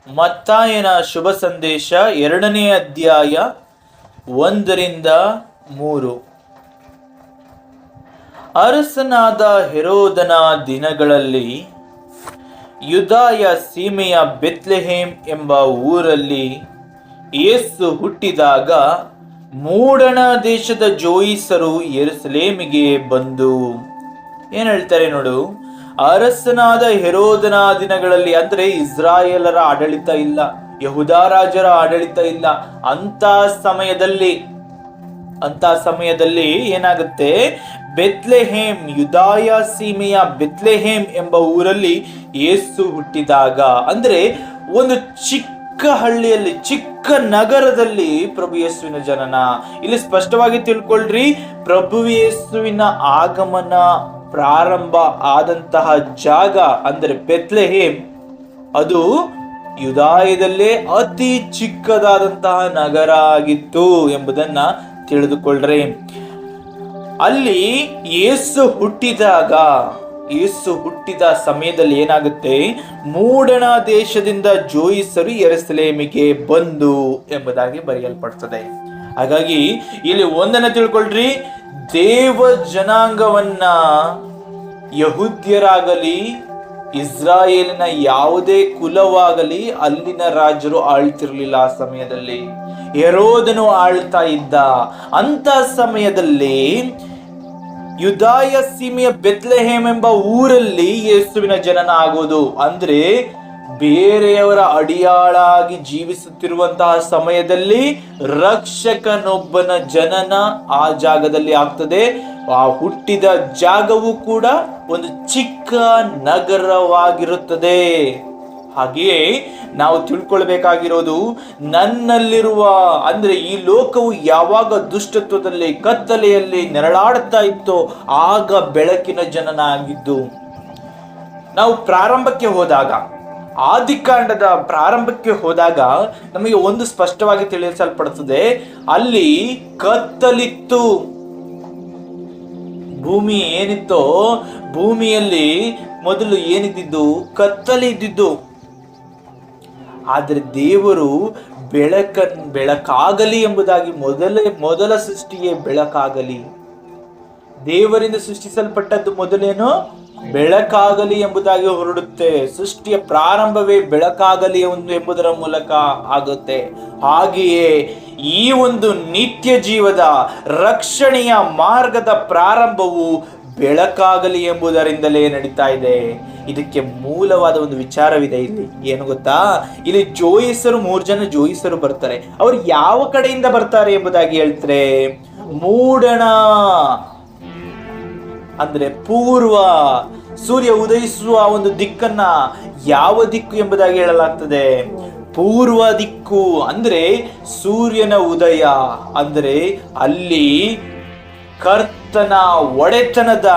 ಮತ್ತಾಯನ ಶುಭ ಸಂದೇಶ 2ನೇ ಅಧ್ಯಾಯ 1-3. ಅರಸನಾದ ಹೆರೋದನ ದಿನಗಳಲ್ಲಿ ಯೂದಾಯ ಸೀಮೆಯ ಬೆತ್ಲೆಹೇಮ್ ಎಂಬ ಊರಲ್ಲಿ ಯೇಸು ಹುಟ್ಟಿದಾಗ ಮೂಡಣ ದೇಶದ ಜೋಯಿಸರು ಯೆರೂಸಲೇಮಿಗೆ ಬಂದು ಏನ್ ಹೇಳ್ತಾರೆ ನೋಡು. ಅರಸನಾದ ಹೆರೋದನ ದಿನಗಳಲ್ಲಿ ಅಂದ್ರೆ ಇಸ್ರಾಯೇಲರ ಆಡಳಿತ ಇಲ್ಲ, ಯಹೂದ ರಾಜರ ಆಡಳಿತ ಇಲ್ಲ. ಅಂತ ಸಮಯದಲ್ಲಿ ಏನಾಗುತ್ತೆ, ಬೆತ್ಲೆಹೇಮ್, ಯೂದಾಯ ಸೀಮೆಯ ಬೆತ್ಲೆಹೇಮ್ ಎಂಬ ಊರಲ್ಲಿ ಯೇಸು ಹುಟ್ಟಿದಾಗ ಅಂದ್ರೆ ಒಂದು ಚಿಕ್ಕ ಹಳ್ಳಿಯಲ್ಲಿ, ಚಿಕ್ಕ ನಗರದಲ್ಲಿ ಪ್ರಭು ಯೇಸುವಿನ ಜನನ. ಇಲ್ಲಿ ಸ್ಪಷ್ಟವಾಗಿ ತಿಳ್ಕೊಳ್ರಿ, ಪ್ರಭು ಯೇಸುವಿನ ಆಗಮನ ಪ್ರಾರಂಭ ಆದಂತಹ ಜಾಗ ಅಂದ್ರೆ ಬೆತ್ಲೆಹೇಮ್, ಅದು ಯೂದಾಯದಲ್ಲೇ ಅತಿ ಚಿಕ್ಕದಾದಂತಹ ನಗರ ಆಗಿತ್ತು ಎಂಬುದನ್ನ ತಿಳಿದುಕೊಳ್ಳ್ರಿ. ಅಲ್ಲಿ ಯೇಸು ಹುಟ್ಟಿದ ಸಮಯದಲ್ಲಿ ಏನಾಗುತ್ತೆ, ಮೂಡಣ ದೇಶದಿಂದ ಜೋಯಿಸರು ಯೆರೂಸಲೇಮಿಗೆ ಬಂದು ಎಂಬುದಾಗಿ ಬರೆಯಲ್ಪಡ್ತದೆ. ಹಾಗಾಗಿ ಇಲ್ಲಿ ಒಂದನ್ನ ತಿಳ್ಕೊಳ್ರಿ, ದೇವ ಜನಾಂಗವನ್ನ ಯಹೂದ್ಯರಾಗಲಿ ಇಸ್ರಾಯೇಲಿನ ಯಾವುದೇ ಕುಲವಾಗಲಿ ಅಲ್ಲಿನ ರಾಜರು ಆಳ್ತಿರ್ಲಿಲ್ಲ. ಆ ಸಮಯದಲ್ಲಿ ಹೆರೋದನು ಆಳ್ತಾ ಇದ್ದ. ಅಂತ ಸಮಯದಲ್ಲಿ ಯೂದಾಯ ಸೀಮೆಯ ಬೆತ್ಲೆಹೇಮ್ ಎಂಬ ಊರಲ್ಲಿ ಯೇಸುವಿನ ಜನನ ಆಗೋದು ಅಂದ್ರೆ ಬೇರೆಯವರ ಅಡಿಯಾಳಾಗಿ ಜೀವಿಸುತ್ತಿರುವಂತಹ ಸಮಯದಲ್ಲಿ ರಕ್ಷಕನೊಬ್ಬನ ಜನನ ಆ ಜಾಗದಲ್ಲಿ ಆಗ್ತದೆ. ಆ ಹುಟ್ಟಿದ ಜಾಗವು ಕೂಡ ಒಂದು ಚಿಕ್ಕ ನಗರವಾಗಿರುತ್ತದೆ. ಹಾಗೆಯೇ ನಾವು ತಿಳ್ಕೊಳ್ಬೇಕಾಗಿರೋದು, ನನ್ನಲ್ಲಿರುವ ಅಂದ್ರೆ ಈ ಲೋಕವು ಯಾವಾಗ ದುಷ್ಟತ್ವದಲ್ಲಿ ಕತ್ತಲೆಯಲ್ಲಿ ನೆರಳಾಡ್ತಾ ಇತ್ತೋ ಆಗ ಬೆಳಕಿನ ಜನನ ಆಗಿದ್ದು. ನಾವು ಪ್ರಾರಂಭಕ್ಕೆ ಹೋದಾಗ, ಆದಿಕಾಂಡದ ಪ್ರಾರಂಭಕ್ಕೆ ಹೋದಾಗ ನಮಗೆ ಒಂದು ಸ್ಪಷ್ಟವಾಗಿ ತಿಳಿಸಲ್ಪಡುತ್ತದೆ, ಅಲ್ಲಿ ಕತ್ತಲಿತ್ತು. ಭೂಮಿ ಏನಿತ್ತೋ, ಭೂಮಿಯಲ್ಲಿ ಮೊದಲು ಏನಿದ್ದು ಕತ್ತಲೆ ಇದ್ದಿದ್ದು. ಆದರೆ ದೇವರು ಬೆಳಕಾಗಲಿ ಎಂಬುದಾಗಿ ಮೊದಲ ಸೃಷ್ಟಿಯೇ ಬೆಳಕಾಗಲಿ. ದೇವರಿಂದ ಸೃಷ್ಟಿಸಲ್ಪಟ್ಟದ್ದು ಮೊದಲೇನು ಬೆಳಕಾಗಲಿ ಎಂಬುದಾಗಿ ಹೊರಡುತ್ತೆ. ಸೃಷ್ಟಿಯ ಪ್ರಾರಂಭವೇ ಬೆಳಕಾಗಲಿ ಎಂಬುದರ ಮೂಲಕ ಆಗುತ್ತೆ. ಹಾಗೆಯೇ ಈ ಒಂದು ನಿತ್ಯ ಜೀವದ ರಕ್ಷಣೆಯ ಮಾರ್ಗದ ಪ್ರಾರಂಭವು ಬೆಳಕಾಗಲಿ ಎಂಬುದರಿಂದಲೇ ನಡೀತಾ ಇದೆ. ಇದಕ್ಕೆ ಮೂಲವಾದ ಒಂದು ವಿಚಾರವಿದೆ. ಇಲ್ಲಿ ಏನು ಗೊತ್ತಾ, ಇಲ್ಲಿ ಜೋಯಿಸರು 3 ಜನ ಜೋಯಿಸರು ಬರ್ತಾರೆ. ಅವ್ರು ಯಾವ ಕಡೆಯಿಂದ ಬರ್ತಾರೆ ಎಂಬುದಾಗಿ ಹೇಳ್ತಾರೆ. ಮೂಡಣ ಅಂದ್ರೆ ಪೂರ್ವ, ಸೂರ್ಯ ಉದಯಿಸುವ ಒಂದು ದಿಕ್ಕನ್ನ ಯಾವ ದಿಕ್ಕು ಎಂಬುದಾಗಿ ಹೇಳಲಾಗ್ತದೆ. ಪೂರ್ವ ದಿಕ್ಕು ಅಂದ್ರೆ ಸೂರ್ಯನ ಉದಯ, ಅಂದ್ರೆ ಅಲ್ಲಿ ಕರ್ತನ ಒಡೆತನದ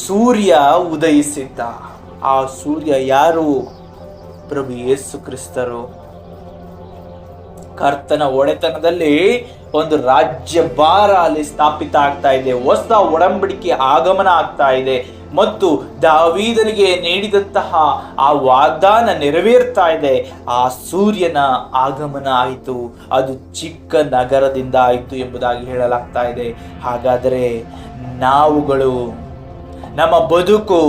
ಸೂರ್ಯ ಉದಯಿಸಿದ್ದ. ಆ ಸೂರ್ಯ ಯಾರು? ಪ್ರಭು ಯೇಸು ಕ್ರಿಸ್ತರು. ಕರ್ತನ ಒಡೆತನದಲ್ಲಿ ಒಂದು ರಾಜ್ಯ ಭಾರ ಅಲ್ಲಿ ಸ್ಥಾಪಿತ ಆಗ್ತಾ ಇದೆ. ಹೊಸ ಒಡಂಬಡಿಕೆ ಆಗಮನ ಆಗ್ತಾ ಇದೆ ಮತ್ತು ದಾವೀದನಿಗೆ ನೀಡಿದಂತಹ ಆ ವಾಗ್ದಾನ ನೆರವೇರ್ತಾ ಇದೆ. ಆ ಸೂರ್ಯನ ಆಗಮನ ಆಯಿತು, ಅದು ಚಿಕ್ಕ ನಗರದಿಂದ ಆಯಿತು ಎಂಬುದಾಗಿ ಹೇಳಲಾಗ್ತಾ ಇದೆ. ಹಾಗಾದರೆ ನಾವುಗಳು, ನಮ್ಮ ಬದುಕು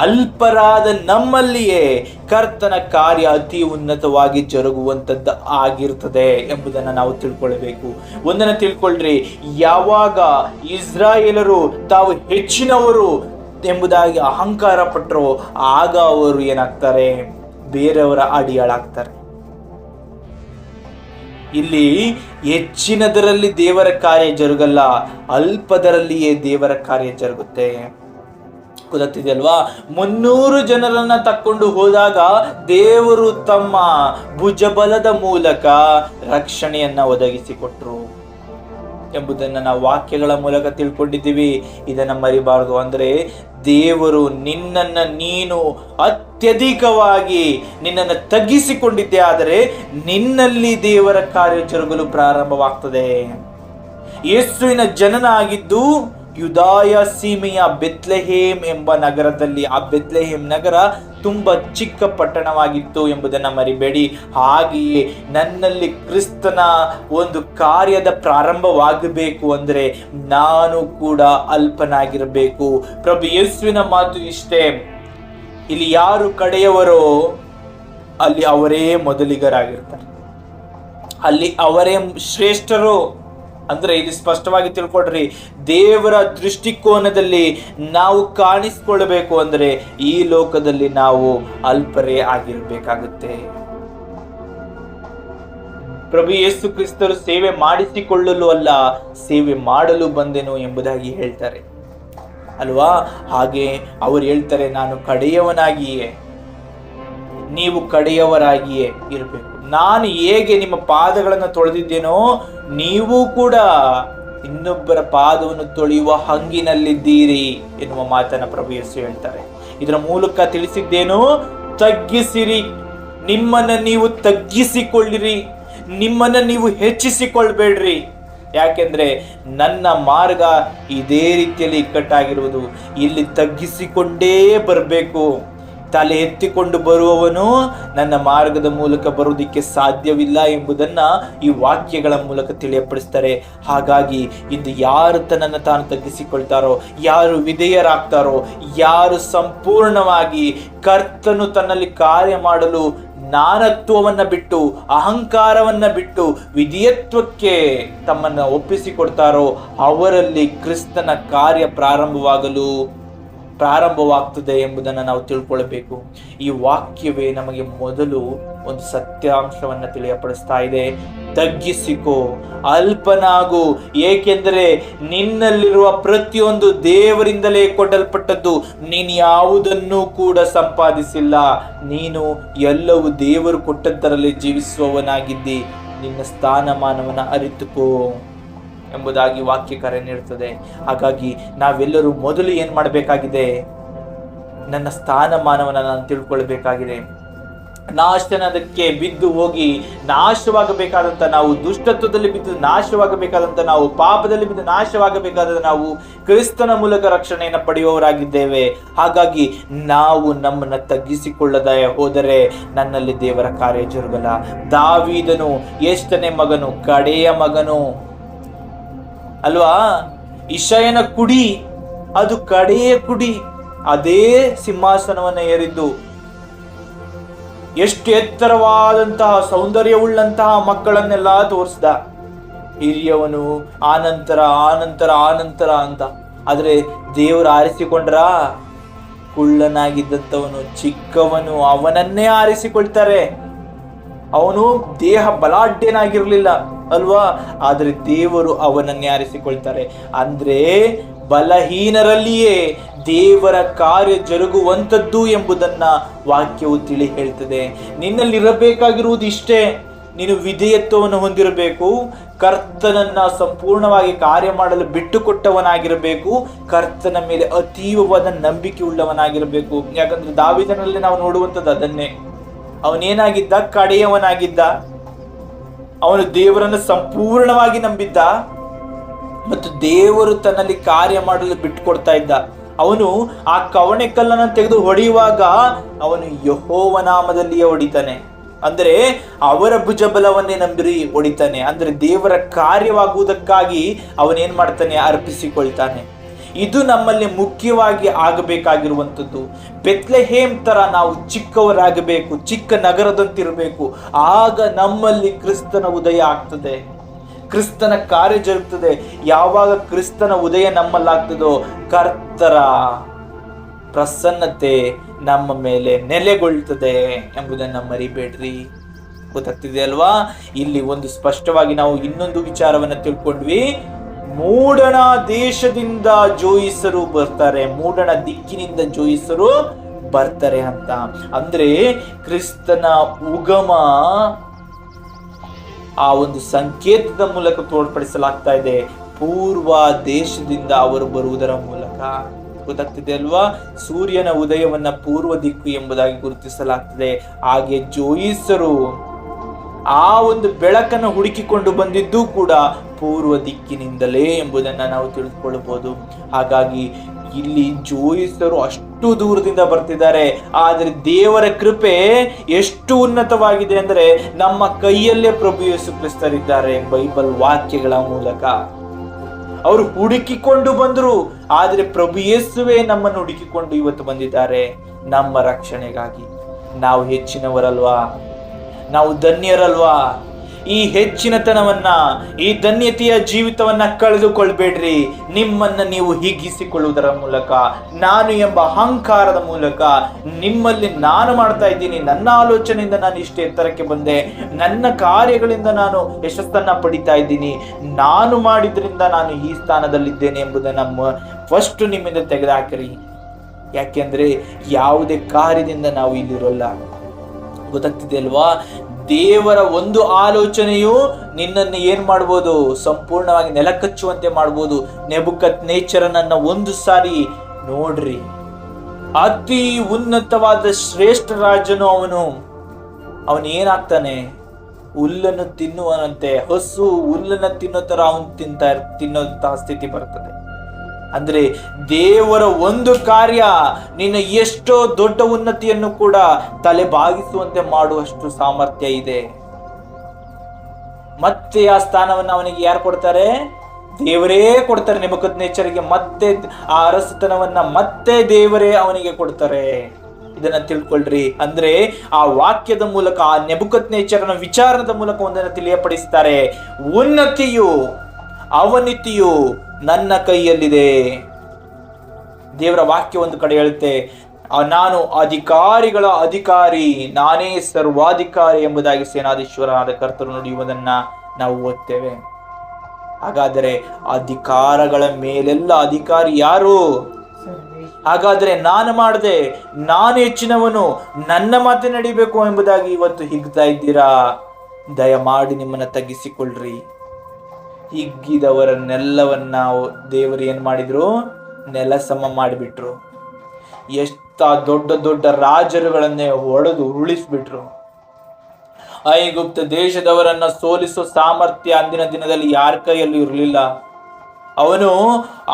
ಅಲ್ಪರಾದ ನಮ್ಮಲ್ಲಿಯೇ ಕರ್ತನ ಕಾರ್ಯ ಅತಿ ಉನ್ನತವಾಗಿ ಜರುಗುವಂಥದ್ದು ಆಗಿರ್ತದೆ ಎಂಬುದನ್ನು ನಾವು ತಿಳ್ಕೊಳ್ಬೇಕು. ಒಂದನ್ನು ತಿಳ್ಕೊಳ್ರಿ, ಯಾವಾಗ ಇಸ್ರಾಯೇಲರು ತಾವು ಹೆಚ್ಚಿನವರು ಎಂಬುದಾಗಿ ಅಹಂಕಾರ ಪಟ್ಟರು, ಆಗ ಅವರು ಏನಾಗ್ತಾರೆ, ಬೇರೆಯವರ ಅಡಿಯಾಳಾಗ್ತಾರೆ. ಇಲ್ಲಿ ಹೆಚ್ಚಿನದರಲ್ಲಿ ದೇವರ ಕಾರ್ಯ ಜರುಗಲ್ಲ, ಅಲ್ಪದರಲ್ಲಿಯೇ ದೇವರ ಕಾರ್ಯ ಜರುಗುತ್ತೆ. ಗೊತ್ತಿದೆಯಲ್ವಾ, 300 ಜನರನ್ನ ತಕ್ಕೊಂಡು ಹೋದಾಗ ದೇವರು ತಮ್ಮ ಭುಜಬಲದ ಮೂಲಕ ರಕ್ಷಣೆಯನ್ನ ಒದಗಿಸಿಕೊಟ್ರು ಎಂಬುದನ್ನು ನಾವು ವಾಕ್ಯಗಳ ಮೂಲಕ ತಿಳ್ಕೊಂಡಿದ್ದೀವಿ. ಇದನ್ನ ಮರಿಬಾರದು. ಅಂದ್ರೆ ದೇವರು ನೀನು ಅತ್ಯಧಿಕವಾಗಿ ನಿನ್ನನ್ನು ತಗ್ಗಿಸಿಕೊಂಡಿದ್ದೆ, ಆದರೆ ನಿನ್ನಲ್ಲಿ ದೇವರ ಕಾರ್ಯ ಜರುಗಲು ಪ್ರಾರಂಭವಾಗ್ತದೆ. ಯೇಸುವಿನ ಜನನ ಆಗಿದ್ದು ಯೂದಾಯ ಸೀಮೆಯ ಬೆತ್ಲೆಹೇಮ್ ಎಂಬ ನಗರದಲ್ಲಿ. ಆ ಬೆತ್ಲೆಹೇಮ್ ನಗರ ತುಂಬ ಚಿಕ್ಕ ಪಟ್ಟಣವಾಗಿತ್ತು ಎಂಬುದನ್ನು ಮರಿಬೇಡಿ. ಹಾಗೆಯೇ ನನ್ನಲ್ಲಿ ಕ್ರಿಸ್ತನ ಒಂದು ಕಾರ್ಯದ ಪ್ರಾರಂಭವಾಗಬೇಕು ಅಂದರೆ ನಾನು ಕೂಡ ಅಲ್ಪನಾಗಿರಬೇಕು. ಪ್ರಭು ಯೇಸುವಿನ ಮಾತು ಇಷ್ಟೇ, ಇಲ್ಲಿ ಯಾರು ಕಡೆಯವರೋ ಅಲ್ಲಿ ಅವರೇ ಮೊದಲಿಗರಾಗಿರ್ತಾರೆ, ಅಲ್ಲಿ ಅವರೇ ಶ್ರೇಷ್ಠರು. ಅಂದ್ರೆ ಇದು ಸ್ಪಷ್ಟವಾಗಿ ತಿಳ್ಕೊಡ್ರಿ, ದೇವರ ದೃಷ್ಟಿಕೋನದಲ್ಲಿ ನಾವು ಕಾಣಿಸ್ಕೊಳ್ಬೇಕು ಅಂದ್ರೆ ಈ ಲೋಕದಲ್ಲಿ ನಾವು ಅಲ್ಪರೇ ಆಗಿರಬೇಕಾಗುತ್ತೆ. ಪ್ರಭು ಯೇಸು ಕ್ರಿಸ್ತರು ಸೇವೆ ಮಾಡಿಸಿಕೊಳ್ಳಲು ಅಲ್ಲ, ಸೇವೆ ಮಾಡಲು ಬಂದೆನು ಎಂಬುದಾಗಿ ಹೇಳ್ತಾರೆ ಅಲ್ವಾ. ಹಾಗೆ ಅವರು ಹೇಳ್ತಾರೆ, ನಾನು ಕಡೆಯವನಾಗಿಯೇ, ನೀವು ಕಡೆಯವರಾಗಿಯೇ ಇರಬೇಕು. ನಾನು ಹೇಗೆ ನಿಮ್ಮ ಪಾದಗಳನ್ನು ತೊಳೆದಿದ್ದೇನೋ ನೀವು ಕೂಡ ಇನ್ನೊಬ್ಬರ ಪಾದವನ್ನು ತೊಳೆಯುವ ಹಂಗಿನಲ್ಲಿದ್ದೀರಿ ಎನ್ನುವ ಮಾತನ್ನ ಪ್ರಭು ಯೇಸು ಹೇಳ್ತಾರೆ. ಇದರ ಮೂಲಕ ತಿಳಿಸಿದ್ದೇನು, ತಗ್ಗಿಸಿರಿ, ನಿಮ್ಮನ್ನ ನೀವು ತಗ್ಗಿಸಿಕೊಳ್ಳಿರಿ, ನಿಮ್ಮನ್ನ ನೀವು ಹೆಚ್ಚಿಸಿಕೊಳ್ಬೇಡ್ರಿ. ಯಾಕೆಂದ್ರೆ ನನ್ನ ಮಾರ್ಗ ಇದೇ ರೀತಿಯಲ್ಲಿ ಇಕ್ಕಟ್ಟಾಗಿರುವುದು, ಇಲ್ಲಿ ತಗ್ಗಿಸಿಕೊಂಡೇ ಬರಬೇಕು. ತಲೆ ಎತ್ತಿಕೊಂಡು ಬರುವವನು ನನ್ನ ಮಾರ್ಗದ ಮೂಲಕ ಬರುವುದಕ್ಕೆ ಸಾಧ್ಯವಿಲ್ಲ ಎಂಬುದನ್ನ ಈ ವಾಕ್ಯಗಳ ಮೂಲಕ ತಿಳಿಯಪಡಿಸ್ತಾರೆ. ಹಾಗಾಗಿ ಇಂದು ಯಾರು ತನ್ನನ್ನು ತಾನು ತಗ್ಗಿಸಿಕೊಳ್ತಾರೋ, ಯಾರು ವಿಧೇಯರಾಗ್ತಾರೋ, ಯಾರು ಸಂಪೂರ್ಣವಾಗಿ ಕರ್ತನು ತನ್ನಲ್ಲಿ ಕಾರ್ಯ ಮಾಡಲು ನಾನತ್ವವನ್ನ ಬಿಟ್ಟು, ಅಹಂಕಾರವನ್ನ ಬಿಟ್ಟು ವಿಧೇಯತ್ವಕ್ಕೆ ತಮ್ಮನ್ನು ಒಪ್ಪಿಸಿಕೊಡ್ತಾರೋ ಅವರಲ್ಲಿ ಕ್ರಿಸ್ತನ ಕಾರ್ಯ ಪ್ರಾರಂಭವಾಗ್ತದೆ ಎಂಬುದನ್ನು ನಾವು ತಿಳ್ಕೊಳ್ಬೇಕು. ಈ ವಾಕ್ಯವೇ ನಮಗೆ ಮೊದಲು ಒಂದು ಸತ್ಯಾಂಶವನ್ನು ತಿಳಿಯಪಡಿಸ್ತಾ ಇದೆ. ತಗ್ಗಿಸಿಕೋ, ಅಲ್ಪನಾಗು, ಏಕೆಂದರೆ ನಿನ್ನಲ್ಲಿರುವ ಪ್ರತಿಯೊಂದು ದೇವರಿಂದಲೇ ಕೊಡಲ್ಪಟ್ಟದ್ದು, ನೀನು ಯಾವುದನ್ನು ಕೂಡ ಸಂಪಾದಿಸಿಲ್ಲ, ನೀನು ಎಲ್ಲವೂ ದೇವರು ಕೊಟ್ಟದ್ದರಲ್ಲಿ ಜೀವಿಸುವವನಾಗಿದ್ದಿ. ನಿನ್ನ ಸ್ಥಾನಮಾನವನ್ನು ಅರಿತುಕೋ ಎಂಬುದಾಗಿ ವಾಕ್ಯಕಾರ ನೀಡುತ್ತದೆ. ಹಾಗಾಗಿ ನಾವೆಲ್ಲರೂ ಮೊದಲು ಏನು ಮಾಡಬೇಕಾಗಿದೆ, ನನ್ನ ಸ್ಥಾನಮಾನವನ್ನು ನಾನು ತಿಳ್ಕೊಳ್ಬೇಕಾಗಿದೆ. ನಾಶನದಕ್ಕೆ ಬಿದ್ದು ಹೋಗಿ ನಾಶವಾಗಬೇಕಾದಂಥ ನಾವು, ದುಷ್ಟತ್ವದಲ್ಲಿ ಬಿದ್ದು ನಾಶವಾಗಬೇಕಾದಂಥ ನಾವು, ಪಾಪದಲ್ಲಿ ಬಿದ್ದು ನಾಶವಾಗಬೇಕಾದ ನಾವು ಕ್ರಿಸ್ತನ ಮೂಲಕ ರಕ್ಷಣೆಯನ್ನು ಪಡೆಯುವವರಾಗಿದ್ದೇವೆ. ಹಾಗಾಗಿ ನಾವು ನಮ್ಮನ್ನು ತಗ್ಗಿಸಿಕೊಳ್ಳದೆ ಹೋದರೆ ನನ್ನಲ್ಲಿ ದೇವರ ಕಾರ್ಯ ಜರುಗಲ್ಲ. ದಾವೀದನು ಎಷ್ಟನೇ ಮಗನು? ಕಡೆಯ ಮಗನು ಅಲ್ವಾ. ಇಷಯನ ಕುಡಿ ಅದು ಕಡೆಯ ಕುಡಿ, ಅದೇ ಸಿಂಹಾಸನವನ್ನು ಏರಿದ್ದು. ಎಷ್ಟು ಎತ್ತರವಾದಂತಹ ಸೌಂದರ್ಯವುಳ್ಳಂತಹ ಮಕ್ಕಳನ್ನೆಲ್ಲ ತೋರಿಸ್ದ, ಹಿರಿಯವನು ಆನಂತರ ಆನಂತರ ಆನಂತರ ಅಂತ. ಆದ್ರೆ ದೇವರು ಆರಿಸಿಕೊಂಡ್ರ? ಕುಳ್ಳನಾಗಿದ್ದಂಥವನು, ಚಿಕ್ಕವನು, ಅವನನ್ನೇ ಆರಿಸಿಕೊಳ್ತಾರೆ. ಅವನು ದೇಹ ಬಲಾಢ್ಯನಾಗಿರ್ಲಿಲ್ಲ ಅಲ್ವಾ, ಆದರೆ ದೇವರು ಅವನನ್ನೇ ಆರಿಸಿಕೊಳ್ತಾರೆ. ಅಂದ್ರೆ ಬಲಹೀನರಲ್ಲಿಯೇ ದೇವರ ಕಾರ್ಯ ಜರುಗುವಂಥದ್ದು ಎಂಬುದನ್ನ ವಾಕ್ಯವು ತಿಳಿ ಹೇಳ್ತದೆ. ನಿನ್ನಲ್ಲಿರಬೇಕಾಗಿರುವುದು ಇಷ್ಟೇ, ನೀನು ವಿಧೇಯತ್ವವನ್ನು ಹೊಂದಿರಬೇಕು, ಕರ್ತನನ್ನ ಸಂಪೂರ್ಣವಾಗಿ ಕಾರ್ಯ ಮಾಡಲು ಬಿಟ್ಟುಕೊಟ್ಟವನಾಗಿರಬೇಕು, ಕರ್ತನ ಮೇಲೆ ಅತೀವವಾದ ನಂಬಿಕೆ ಉಳ್ಳವನಾಗಿರಬೇಕು. ಯಾಕಂದ್ರೆ ದಾವೀದನಲ್ಲಿ ನಾವು ನೋಡುವಂಥದ್ದು ಅದನ್ನೇ. ಅವನೇನಾಗಿದ್ದ? ಕಡೆಯವನಾಗಿದ್ದ. ಅವನು ದೇವರನ್ನು ಸಂಪೂರ್ಣವಾಗಿ ನಂಬಿದ್ದ ಮತ್ತು ದೇವರು ತನ್ನಲ್ಲಿ ಕಾರ್ಯ ಮಾಡಲು ಬಿಟ್ಟುಕೊಡ್ತಾ ಇದ್ದ. ಅವನು ಆ ಕವಣೆ ಕಲ್ಲನ್ನು ತೆಗೆದು ಹೊಡೆಯುವಾಗ ಅವನು ಯೆಹೋವನ ನಾಮದಲ್ಲಿಯೇ ಹೊಡಿತಾನೆ. ಅಂದ್ರೆ ಅವರ ಭುಜಬಲವನ್ನೇ ನಂಬಿ ಹೊಡಿತಾನೆ. ಅಂದ್ರೆ ದೇವರ ಕಾರ್ಯವಾಗುವುದಕ್ಕಾಗಿ ಅವನೇನ್ ಮಾಡ್ತಾನೆ? ಅರ್ಪಿಸಿಕೊಳ್ತಾನೆ. ಇದು ನಮ್ಮಲ್ಲಿ ಮುಖ್ಯವಾಗಿ ಆಗಬೇಕಾಗಿರುವಂಥದ್ದು. ಬೆತ್ಲೆಹೇಮ್ ತರ ನಾವು ಚಿಕ್ಕವರಾಗಬೇಕು, ಚಿಕ್ಕ ನಗರದಂತಿರಬೇಕು. ಆಗ ನಮ್ಮಲ್ಲಿ ಕ್ರಿಸ್ತನ ಉದಯ ಆಗ್ತದೆ, ಕ್ರಿಸ್ತನ ಕಾರ್ಯ ಜರುಗ್ತದೆ. ಯಾವಾಗ ಕ್ರಿಸ್ತನ ಉದಯ ನಮ್ಮಲ್ಲಾಗ್ತದೋ ಕರ್ತರ ಪ್ರಸನ್ನತೆ ನಮ್ಮ ಮೇಲೆ ನೆಲೆಗೊಳ್ತದೆ ಎಂಬುದನ್ನು ಮರಿಬೇಡ್ರಿ. ಗೊತ್ತಾಗ್ತಿದೆ ಅಲ್ವಾ? ಇಲ್ಲಿ ಒಂದು ಸ್ಪಷ್ಟವಾಗಿ ನಾವು ಇನ್ನೊಂದು ವಿಚಾರವನ್ನು ತಿಳ್ಕೊಂಡ್ವಿ. ಮೂಡಣ ದೇಶದಿಂದ ಜೋಯಿಸರು ಬರ್ತಾರೆ, ಮೂಡಣ ದಿಕ್ಕಿನಿಂದ ಜೋಯಿಸರು ಬರ್ತಾರೆ ಅಂತ. ಅಂದ್ರೆ ಕ್ರಿಸ್ತನ ಉಗಮ ಆ ಒಂದು ಸಂಕೇತದ ಮೂಲಕ ತೋರ್ಪಡಿಸಲಾಗ್ತಾ ಇದೆ. ಪೂರ್ವ ದೇಶದಿಂದ ಅವರು ಬರುವುದರ ಮೂಲಕ. ಗೊತ್ತಾಗ್ತಿದೆ ಅಲ್ವಾ? ಸೂರ್ಯನ ಉದಯವನ್ನ ಪೂರ್ವ ದಿಕ್ಕು ಎಂಬುದಾಗಿ ಗುರುತಿಸಲಾಗ್ತದೆ. ಹಾಗೆ ಜೋಯಿಸರು ಆ ಒಂದು ಬೆಳಕನ್ನು ಹುಡುಕಿಕೊಂಡು ಬಂದಿದ್ದು ಕೂಡ ಪೂರ್ವ ದಿಕ್ಕಿನಿಂದಲೇ ಎಂಬುದನ್ನು ನಾವು ತಿಳಿದುಕೊಳ್ಳಬಹುದು. ಹಾಗಾಗಿ ಇಲ್ಲಿ ಜೋಯಿಸರು ಅಷ್ಟು ದೂರದಿಂದ ಬರ್ತಿದ್ದಾರೆ, ಆದರೆ ದೇವರ ಕೃಪೆ ಎಷ್ಟು ಉನ್ನತವಾಗಿದೆ ಅಂದ್ರೆ ನಮ್ಮ ಕೈಯಲ್ಲೇ ಪ್ರಭು ಯೇಸು ಕ್ರಿಸ್ತರಿದ್ದಾರೆ. ಬೈಬಲ್ ವಾಕ್ಯಗಳ ಮೂಲಕ ಅವರು ಹುಡುಕಿಕೊಂಡು ಬಂದರು, ಆದ್ರೆ ಪ್ರಭು ಯೇಸುವೇ ನಮ್ಮನ್ನು ಹುಡುಕಿಕೊಂಡು ಇವತ್ತು ಬಂದಿದ್ದಾರೆ ನಮ್ಮ ರಕ್ಷಣೆಗಾಗಿ. ನಾವು ಹೆಚ್ಚಿನವರಲ್ವಾ? ನಾವು ಧನ್ಯರಲ್ವಾ? ಈ ಹೆಚ್ಚಿನತನವನ್ನ, ಈ ಧನ್ಯತೆಯ ಜೀವಿತವನ್ನ ಕಳೆದುಕೊಳ್ಬೇಡ್ರಿ. ನಿಮ್ಮನ್ನ ನೀವು ಹಿಗ್ಗಿಸಿಕೊಳ್ಳುವುದರ ಮೂಲಕ, ನಾನು ಎಂಬ ಅಹಂಕಾರದ ಮೂಲಕ ನಿಮ್ಮಲ್ಲಿ ನಾನು ಮಾಡ್ತಾ ಇದ್ದೀನಿ, ನನ್ನ ಆಲೋಚನೆಯಿಂದ ನಾನು ಇಷ್ಟು ಎತ್ತರಕ್ಕೆ ಬಂದೆ, ನನ್ನ ಕಾರ್ಯಗಳಿಂದ ನಾನು ಯಶಸ್ಸನ್ನ ಪಡಿತಾ ಇದ್ದೀನಿ, ನಾನು ಮಾಡಿದ್ರಿಂದ ನಾನು ಈ ಸ್ಥಾನದಲ್ಲಿದ್ದೇನೆ ಎಂಬುದನ್ನ ಫಸ್ಟ್ ನಿಮ್ಮಿಂದ ತೆಗೆದುಹಾಕಿರಿ. ಯಾಕೆಂದ್ರೆ ಯಾವುದೇ ಕಾರ್ಯದಿಂದ ನಾವು ಇಲ್ಲಿರೋಲ್ಲ. ಗೊತ್ತಾಗ್ತಿದೆ ಅಲ್ವಾ? ದೇವರ ಒಂದು ಆಲೋಚನೆಯು ನಿನ್ನನ್ನು ಏನ್ ಮಾಡ್ಬೋದು? ಸಂಪೂರ್ಣವಾಗಿ ನೆಲಕಚ್ಚುವಂತೆ ಮಾಡ್ಬೋದು. ನೆಬೂಕದ್ನೆಚ್ಚರನನ್ನ ಒಂದು ಸಾರಿ ನೋಡ್ರಿ, ಅತಿ ಉನ್ನತವಾದ ಶ್ರೇಷ್ಠ ರಾಜನು ಅವನು ಏನಾಗ್ತಾನೆ? ಹುಲ್ಲನ್ನು ತಿನ್ನುವನಂತೆ, ಹಸು ಹುಲ್ಲನ್ನ ತಿನ್ನೋ ತರ ಅವನು ತಿನ್ನೋಂತಹ ಸ್ಥಿತಿ ಬರ್ತದೆ. ಅಂದ್ರೆ ದೇವರ ಒಂದು ಕಾರ್ಯ ನಿನ್ನ ಎಷ್ಟೋ ದೊಡ್ಡ ಉನ್ನತಿಯನ್ನು ಕೂಡ ತಲೆ ಬಾಗಿಸುವಂತೆ ಮಾಡುವಷ್ಟು ಸಾಮರ್ಥ್ಯ ಇದೆ. ಮತ್ತೆ ಆ ಸ್ಥಾನವನ್ನು ಅವನಿಗೆ ಯಾರು ಕೊಡ್ತಾರೆ? ದೇವರೇ ಕೊಡ್ತಾರೆ. ನೆಬೂಕದ್ನೆಚ್ಚರನಿಗೆ ಮತ್ತೆ ಆ ಅರಸತನವನ್ನ ಮತ್ತೆ ದೇವರೇ ಅವನಿಗೆ ಕೊಡ್ತಾರೆ. ಇದನ್ನ ತಿಳ್ಕೊಳ್ರಿ. ಅಂದ್ರೆ ಆ ವಾಕ್ಯದ ಮೂಲಕ, ಆ ನೆಬೂಕದ್ನೆಚ್ಚರನ ವಿಚಾರದ ಮೂಲಕ ಒಂದನ್ನು ತಿಳಿಯಪಡಿಸ್ತಾರೆ. ಉನ್ನತಿಯು ಅವನತಿಯು ನನ್ನ ಕೈಯಲ್ಲಿದೆ. ದೇವರ ವಾಕ್ಯ ಒಂದು ಕಡೆ ಹೇಳುತ್ತೆ, ನಾನು ಅಧಿಕಾರಿಗಳ ಅಧಿಕಾರಿ, ನಾನೇ ಸರ್ವಾಧಿಕಾರಿ ಎಂಬುದಾಗಿ ಸೇನಾಧೀಶ್ವರನಾದ ಕರ್ತರು ನುಡಿಯುವುದನ್ನ ನಾವು ಓದ್ತೇವೆ. ಹಾಗಾದರೆ ಅಧಿಕಾರಗಳ ಮೇಲೆಲ್ಲ ಅಧಿಕಾರಿ ಯಾರು? ಹಾಗಾದ್ರೆ ನಾನು ಮಾಡದೆ, ನಾನು ಹೆಚ್ಚಿನವನು, ನನ್ನ ಮಾತೆ ನಡಿಬೇಕು ಎಂಬುದಾಗಿ ಇವತ್ತು ಹಿಗ್ತಾ ಇದ್ದೀರಾ? ದಯಮಾಡಿ ನಿಮ್ಮನ್ನ ತಗ್ಗಿಸಿಕೊಳ್ಳ್ರಿ. ಹಿಗ್ಗಿದವರನ್ನೆಲ್ಲವನ್ನ ದೇವರು ಏನ್ ಮಾಡಿದ್ರು? ನೆಲ ಸಮ ಮಾಡಿಬಿಟ್ರು. ಎಷ್ಟ ದೊಡ್ಡ ದೊಡ್ಡ ರಾಜರುಗಳನ್ನೇ ಹೊಡೆದು ಉರುಳಿಸ್ಬಿಟ್ರು. ಐಗುಪ್ತ ದೇಶದವರನ್ನ ಸೋಲಿಸೋ ಸಾಮರ್ಥ್ಯ ಅಂದಿನ ದಿನದಲ್ಲಿ ಯಾರ ಕೈಯಲ್ಲಿ ಇರಲಿಲ್ಲ. ಅವನು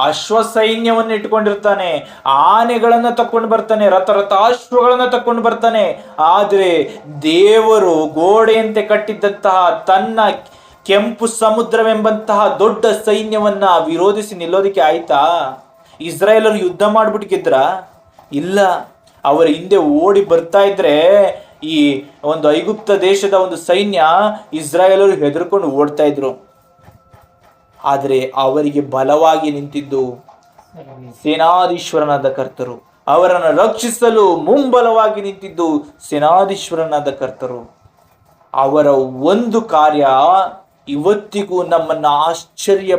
ಅಶ್ವ ಸೈನ್ಯವನ್ನು ಇಟ್ಕೊಂಡಿರ್ತಾನೆ, ಆನೆಗಳನ್ನ ತಕೊಂಡು ಬರ್ತಾನೆ, ರಥಾಶ್ವಗಳನ್ನ ತಕೊಂಡು ಬರ್ತಾನೆ. ಆದ್ರೆ ದೇವರು ಗೋಡೆಯಂತೆ ಕಟ್ಟಿದ್ದಂತಹ ತನ್ನ ಕೆಂಪು ಸಮುದ್ರವೆಂಬಂತಹ ದೊಡ್ಡ ಸೈನ್ಯವನ್ನ ವಿರೋಧಿಸಿ ನಿಲ್ಲೋದಿಕ್ಕೆ ಆಯ್ತಾ? ಇಸ್ರಾಯೇಲರು ಯುದ್ಧ ಮಾಡ್ಬಿಟ್ಟಿದ್ರ? ಇಲ್ಲ. ಅವರ ಹಿಂದೆ ಓಡಿ ಬರ್ತಾ ಇದ್ರೆ ಈ ಒಂದು ಐಗುಪ್ತ ದೇಶದ ಒಂದು ಸೈನ್ಯ ಇಸ್ರಾಯೇಲರು ಹೆದರ್ಕೊಂಡು ಓಡ್ತಾ ಇದ್ರು. ಆದರೆ ಅವರಿಗೆ ಬಲವಾಗಿ ನಿಂತಿದ್ದು ಸೇನಾಧೀಶ್ವರನಾದ ಕರ್ತರು. ಅವರನ್ನು ರಕ್ಷಿಸಲು ಮುಂಬಲವಾಗಿ ನಿಂತಿದ್ದು ಸೇನಾಧೀಶ್ವರನಾದ ಕರ್ತರು. ಅವರ ಒಂದು ಕಾರ್ಯ ಇವತ್ತಿಗೂ ನಮ್ಮನ್ನ ಆಶ್ಚರ್ಯ